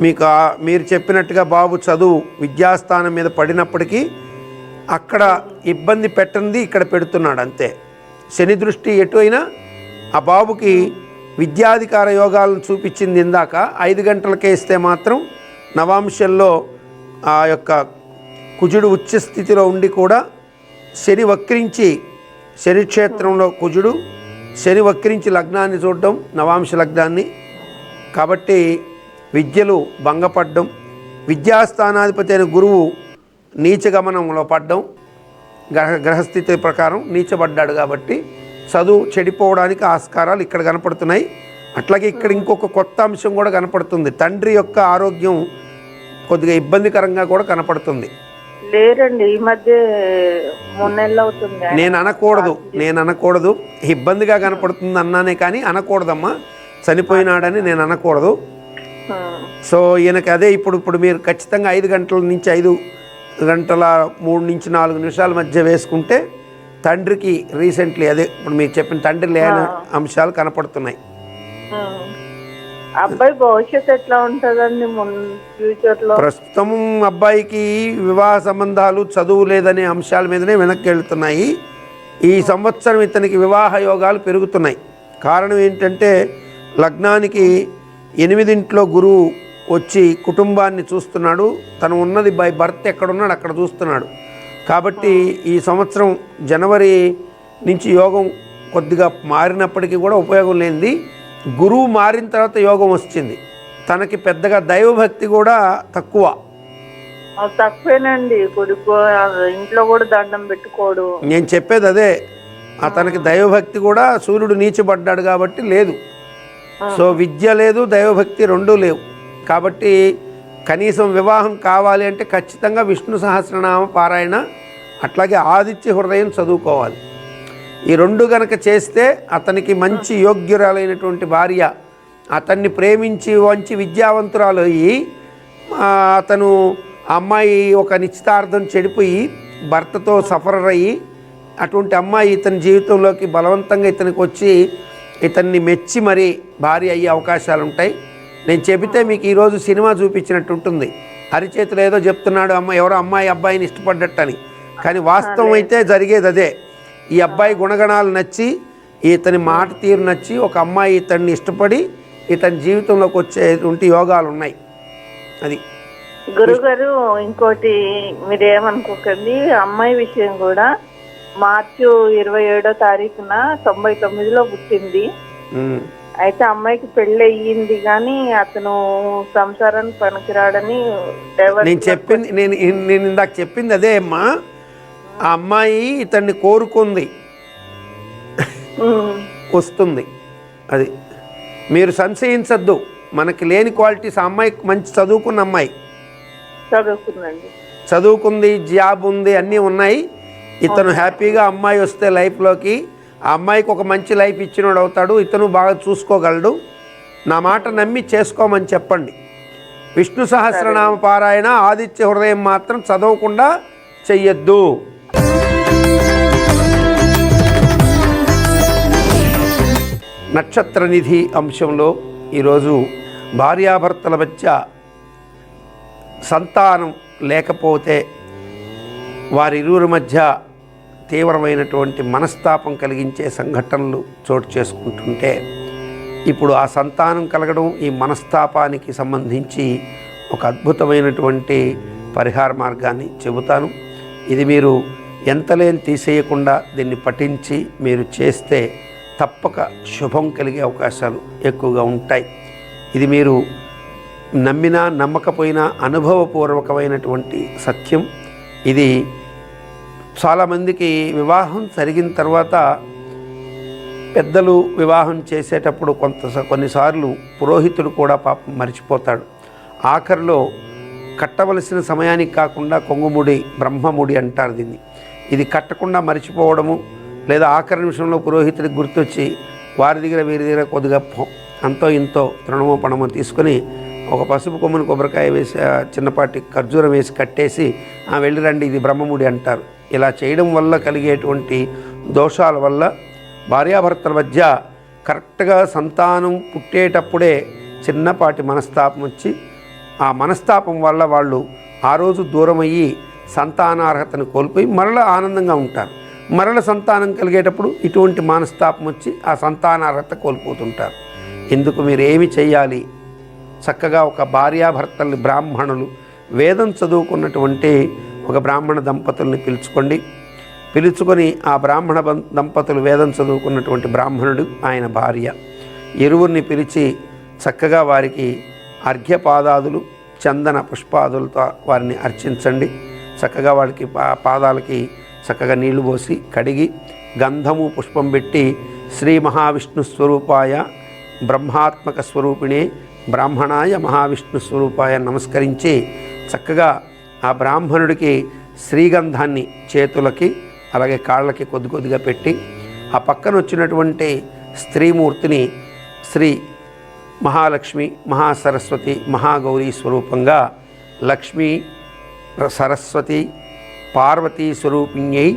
మీకు మీరు చెప్పినట్టుగా బాబు చదువు విద్యాస్థానం మీద పడినప్పటికీ అక్కడ ఇబ్బంది పెట్టండి, ఇక్కడ పెడుతున్నాడు అంతే. శని దృష్టి ఎటు అయినా ఆ బాబుకి విద్యాధికార యోగాలను చూపించింది. ఇందాక 5 గంటలకే ఇస్తే మాత్రం నవాంశంలో ఆ యొక్క కుజుడు ఉచ్చ స్థితిలో ఉండి కూడా శని వక్రించి, శని క్షేత్రంలో కుజుడు శని వక్రించి లగ్నాన్ని చూడడం, నవాంశ లగ్నాన్ని. కాబట్టి విద్యలు భంగపడడం, విద్యాస్థానాధిపతి అయిన గురువు నీచగమనంలో పడ్డం, గ్రహస్థితి ప్రకారం నీచబడ్డాడు కాబట్టి చదువు చెడిపోవడానికి ఆస్కారాలు ఇక్కడ కనపడుతున్నాయి. అట్లాగే ఇక్కడ ఇంకొక కొత్త అంశం కూడా కనపడుతుంది. తండ్రి యొక్క ఆరోగ్యం కొద్దిగా ఇబ్బందికరంగా కూడా కనపడుతుంది. లేరండి, ఈ మధ్య 3 నెలలు అవుతుంది. నేను అనకూడదు, ఇబ్బందిగా కనపడుతుంది అన్నానే కానీ అనకూడదమ్మా. చనిపోయినాడని నేను అనకూడదు. సో ఈయనకి అదే ఇప్పుడు మీరు ఖచ్చితంగా 5 గంటల నుంచి 5:03-4 మధ్య వేసుకుంటే తండ్రికి రీసెంట్లీ అదే ఇప్పుడు మీకు చెప్పిన తండ్రి లేని అంశాలు కనపడుతున్నాయి. అబ్బాయి భవిష్యత్తు ఎట్లా ఉంటుందండి ఫ్యూచర్లో? ప్రస్తుతం అబ్బాయికి వివాహ సంబంధాలు, చదువు లేదనే అంశాల మీదనే వెనక్కి వెళ్తున్నాయి. ఈ సంవత్సరం ఇతనికి వివాహ యోగాలు పెరుగుతున్నాయి. కారణం ఏంటంటే లగ్నానికి 8వ గురువు వచ్చి కుటుంబాన్ని చూస్తున్నాడు. తను ఉన్నది బై బర్త్ ఎక్కడున్నాడు అక్కడ చూస్తున్నాడు. కాబట్టి ఈ సంవత్సరం జనవరి నుంచి యోగం కొద్దిగా మారినప్పటికీ కూడా ఉపయోగం లేనిది. గురువు మారిన తర్వాత యోగం వచ్చింది. తనకి పెద్దగా దైవభక్తి కూడా తక్కువేనండి. కొడుకు ఇంట్లో కూడా దండం పెట్టుకోడు. నేను చెప్పేది అదే, అతనికి దైవభక్తి కూడా సూర్యుడు నీచబడ్డాడు కాబట్టి లేదు. సో విద్య లేదు, దైవభక్తి రెండూ లేవు. కాబట్టి కనీసం వివాహం కావాలి అంటే ఖచ్చితంగా విష్ణు సహస్రనామ పారాయణ, అట్లాగే ఆదిత్య హృదయం చదువుకోవాలి. ఈ 2 గనక చేస్తే అతనికి మంచి యోగ్యురాలైనటువంటి భార్య అతన్ని ప్రేమించి మంచి విద్యావంతురాలు అయ్యి, అతను అమ్మాయి ఒక నిశ్చితార్థం చెడిపోయి భర్తతో సఫర్ అయ్యి అటువంటి అమ్మాయి ఇతని జీవితంలోకి బలవంతంగా ఇతనికి వచ్చి ఇతన్ని మెచ్చి మరీ భార్య అయ్యే అవకాశాలు ఉంటాయి. నేను చెబితే మీకు ఈరోజు సినిమా చూపించినట్టు ఉంటుంది. అరిచేతులు ఏదో చెప్తున్నాడు ఎవరో అమ్మాయి అబ్బాయిని ఇష్టపడ్డట్టని, కానీ వాస్తవం అయితే జరిగేది అదే. ఈ అబ్బాయి గుణగణాలు నచ్చి, ఇతని మాట తీరు నచ్చి ఒక అమ్మాయి ఇతన్ని ఇష్టపడి ఇతని జీవితంలోకి వచ్చేటువంటి యోగాలు ఉన్నాయి. అది గురుగారు. ఇంకోటి మీరేమనుకోకండి, అమ్మాయి విషయం కూడా మార్చి 27వ తారీఖున 99లో పుట్టింది. అయితే అమ్మాయికి పెళ్ళి అయ్యింది కానీ అతను సంసారానికి పనికిరాడని నేను ఇందాక చెప్పింది అదే అమ్మా. ఆ అమ్మాయి ఇతన్ని కోరుకుంది, వస్తుంది. అది మీరు సంశయించద్దు. మనకి లేని క్వాలిటీస్. ఆ అమ్మాయికి మంచి చదువుకున్న అమ్మాయి, చదువుకుంది, జాబ్ ఉంది, అన్నీ ఉన్నాయి. ఇతను హ్యాపీగా అమ్మాయి వస్తే లైఫ్లోకి ఆ అమ్మాయికి ఒక మంచి లైఫ్ ఇచ్చినోడు అవుతాడు. ఇతను బాగా చూసుకోగలడు. నా మాట నమ్మి చేసుకోమని చెప్పండి. విష్ణు సహస్రనామ పారాయణ, ఆదిత్య హృదయం మాత్రం చదవకుండా చెయ్యొద్దు. నక్షత్ర నిధి అంశంలో ఈరోజు భార్యాభర్తల మధ్య సంతానం లేకపోతే వారిరువురి మధ్య తీవ్రమైనటువంటి మనస్తాపం కలిగించే సంఘటనలు చోటు చేసుకుంటుంటే, ఇప్పుడు ఆ సంతానం కలగడం, ఈ మనస్తాపానికి సంబంధించి ఒక అద్భుతమైనటువంటి పరిహార మార్గాన్ని చెబుతాను. ఇది మీరు ఎంతలేని తీసేయకుండా దీన్ని పఠించి మీరు చేస్తే తప్పక శుభం కలిగే అవకాశాలు ఎక్కువగా ఉంటాయి. ఇది మీరు నమ్మినా నమ్మకపోయినా అనుభవపూర్వకమైనటువంటి సత్యం. ఇది చాలామందికి వివాహం జరిగిన తర్వాత పెద్దలు వివాహం చేసేటప్పుడు కొన్నిసార్లు పురోహితుడు కూడా పాపం మర్చిపోతాడు. ఆఖరిలో కట్టవలసిన సమయానికి కాకుండా కొంగుముడి, బ్రహ్మముడి అంటారు దీన్ని. ఇది కట్టకుండా మర్చిపోవడము, లేదా ఆఖరి నిమిషంలో పురోహితుడికి గుర్తొచ్చి వారి దగ్గర వీరి దగ్గర కొద్దిగా అంతో ఇంతో తృణమో పణమో తీసుకొని ఒక పసుపు కొమ్ముని కొబ్బరికాయ వేసి చిన్నపాటి ఖర్జూరం వేసి కట్టేసి వెళ్ళి రండి, ఇది బ్రహ్మముడి అంటారు. ఇలా చేయడం వల్ల కలిగేటువంటి దోషాల వల్ల భార్యాభర్తల మధ్య కరెక్ట్గా సంతానం పుట్టేటప్పుడే చిన్నపాటి మనస్తాపం వచ్చి ఆ మనస్తాపం వల్ల వాళ్ళు ఆ రోజు దూరం అయ్యి సంతానార్హతను కోల్పోయి మరల ఆనందంగా ఉంటారు. మరల సంతానం కలిగేటప్పుడు ఇటువంటి మనస్తాపం వచ్చి ఆ సంతానార్హత కోల్పోతుంటారు. ఇందుకు మీరు ఏమి చేయాలి? చక్కగా ఒక భార్యాభర్తల్ని బ్రాహ్మణులు వేదం చదువుకున్నటువంటి ఒక బ్రాహ్మణ దంపతుల్ని పిలుచుకొని ఆ బ్రాహ్మణ దంపతులు వేదం చదువుకున్నటువంటి బ్రాహ్మణుడు ఆయన భార్య ఇరువురిని పిలిచి చక్కగా వారికి అర్ఘ్యపాదాదులు చందన పుష్పాదులతో వారిని అర్చించండి. చక్కగా వాళ్ళకి పాదాలకి చక్కగా నీళ్లు పోసి కడిగి గంధము పుష్పం పెట్టి శ్రీ మహావిష్ణు స్వరూపాయ బ్రహ్మాత్మక స్వరూపిణే బ్రాహ్మణాయ మహావిష్ణు స్వరూపాయ నమస్కరించి చక్కగా ఆ బ్రాహ్మణుడికి శ్రీగంధాన్ని చేతులకి అలాగే కాళ్ళకి కొద్దిగా పెట్టి ఆ పక్కన వచ్చినటువంటి స్త్రీమూర్తిని శ్రీ మహాలక్ష్మి మహాసరస్వతి మహాగౌరీ స్వరూపంగా లక్ష్మీ సరస్వతి పార్వతీ స్వరూపిణ్యై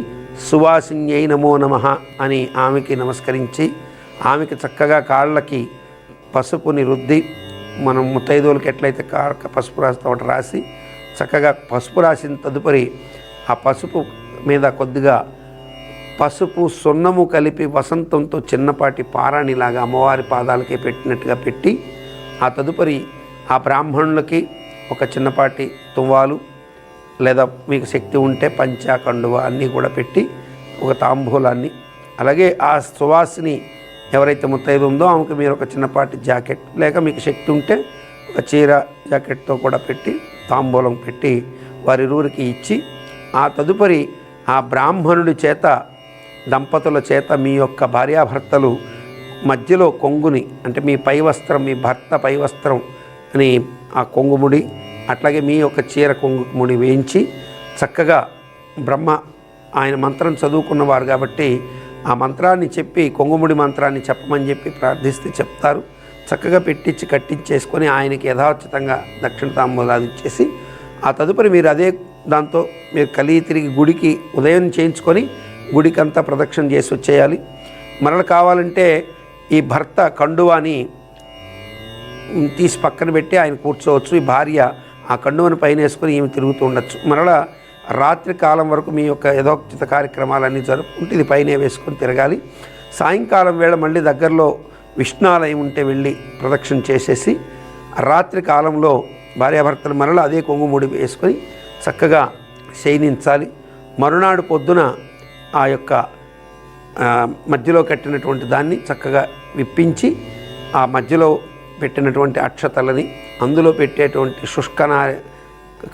సువాసిన్యై నమో నమః అని ఆమెకి నమస్కరించి ఆమెకి చక్కగా కాళ్ళకి పసుపుని రుద్ది మనం ముత్తైదువులకి ఎట్లయితే పసుపు రాస్తాం అటు రాసి చక్కగా పసుపు రాసిన తదుపరి ఆ పసుపు మీద కొద్దిగా పసుపు సున్నము కలిపి వసంతంతో చిన్నపాటి పారాణిలాగా అమ్మవారి పాదాలకి పెట్టినట్టుగా పెట్టి ఆ తదుపరి ఆ బ్రాహ్మణులకి ఒక చిన్నపాటి తువ్వాలు లేదా మీకు శక్తి ఉంటే పంచా కండువ అన్నీ కూడా పెట్టి ఒక తాంబూలాన్ని అలాగే ఆ సువాసిని ఎవరైతే ముత్తైదు ఉందో ఆమెకు మీరు ఒక చిన్నపాటి జాకెట్ లేక మీకు శక్తి ఉంటే ఒక చీర జాకెట్తో కూడా పెట్టి తాంబూలం పెట్టి వారిరువురికి ఇచ్చి ఆ తదుపరి ఆ బ్రాహ్మణుడి చేత దంపతుల చేత మీ యొక్క భార్యాభర్తలు మధ్యలో కొంగుని అంటే మీ పై వస్త్రం మీ భర్త పై వస్త్రం అని ఆ కొంగుముడి అట్లాగే మీ యొక్క చీర కొంగుముడి వేయించి చక్కగా బ్రహ్మ ఆయన మంత్రం చదువుకున్నవారు కాబట్టి ఆ మంత్రాన్ని చెప్పి కొంగుముడి మంత్రాన్ని చెప్పమని చెప్పి ప్రార్థిస్తే చెప్తారు. చక్కగా పెట్టించి కట్టించేసుకొని ఆయనకి యథాచితంగా దక్షిణ తాంబూలాలు ఇచ్చేసి ఆ తదుపరి మీరు అదే దాంతో మీరు కలిగి తిరిగి గుడికి ఉదయం చేయించుకొని గుడికంతా ప్రదక్షిణ చేసి వచ్చేయాలి. మరల కావాలంటే ఈ భర్త కండువాని తీసి పక్కన పెట్టి ఆయన కూర్చోవచ్చు. ఈ భార్య ఆ కండువని పైన వేసుకొని ఈమె తిరుగుతూ ఉండొచ్చు. మరలా రాత్రి కాలం వరకు మీ యొక్క యథోక్తిత కార్యక్రమాలన్నీ జరుపుకుంటే ఇది పైన వేసుకొని తిరగాలి. సాయంకాలం వేళ మళ్ళీ దగ్గరలో విష్ణాలయం ఉంటే వెళ్ళి ప్రదక్షిణ చేసేసి రాత్రి కాలంలో భార్యాభర్తలు మరలా అదే కొంగుముడి వేసుకొని చక్కగా శయనించాలి. మరునాడు పొద్దున ఆ యొక్క మధ్యలో కట్టినటువంటి దాన్ని చక్కగా విప్పించి ఆ మధ్యలో పెట్టినటువంటి అక్షతలని అందులో పెట్టేటువంటి శుష్కన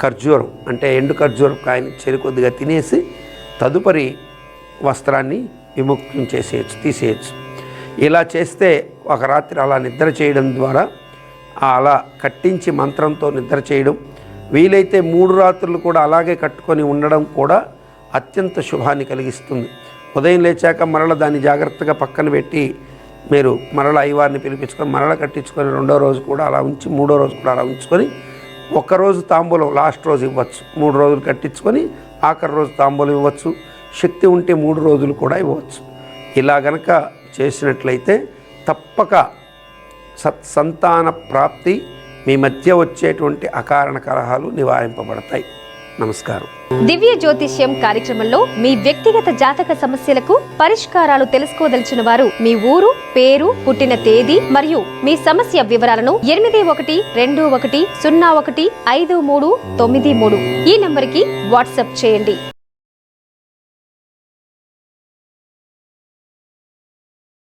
ఖర్జూరం అంటే ఎండు ఖర్జూరం కాయని చెరి కొద్దిగా తినేసి తదుపరి వస్త్రాన్ని విముక్తం తీసేయచ్చు. ఇలా చేస్తే ఒక రాత్రి అలా నిద్ర చేయడం ద్వారా అలా కట్టించి మంత్రంతో నిద్ర చేయడం వీలైతే 3 రాత్రులు కూడా అలాగే కట్టుకొని ఉండడం కూడా అత్యంత శుభాన్ని కలిగిస్తుంది. ఉదయం లేచాక మరల దాన్ని జాగ్రత్తగా పక్కన పెట్టి మీరు మరల అయ్యవారిని పిలిపించుకొని మరల కట్టించుకొని 2వ రోజు కూడా అలా ఉంచి 3వ రోజు కూడా అలా ఉంచుకొని ఒక్కరోజు తాంబూలం లాస్ట్ రోజు ఇవ్వచ్చు. 3 రోజులు కట్టించుకొని ఆఖరి రోజు తాంబూలం ఇవ్వచ్చు. శక్తి ఉంటే 3 రోజులు కూడా ఇవ్వచ్చు. ఇలా గనక చేసినట్లయితే తప్పక సత్సంతాన ప్రాప్తి మీ మధ్య వచ్చేటువంటి అకారణ కలహాలు నివారింపబడతాయి. నమస్కారం. దివ్య జ్యోతిష్యం కార్యక్రమంలో మీ వ్యక్తిగత జాతక సమస్యలకు పరిష్కారాలు తెలుసుకోదలిచిన వారు మీ ఊరు, పేరు, పుట్టిన తేదీ మరియు మీ సమస్య వివరాలను 8121015393 ఈ నంబర్కి వాట్సాప్ చేయండి.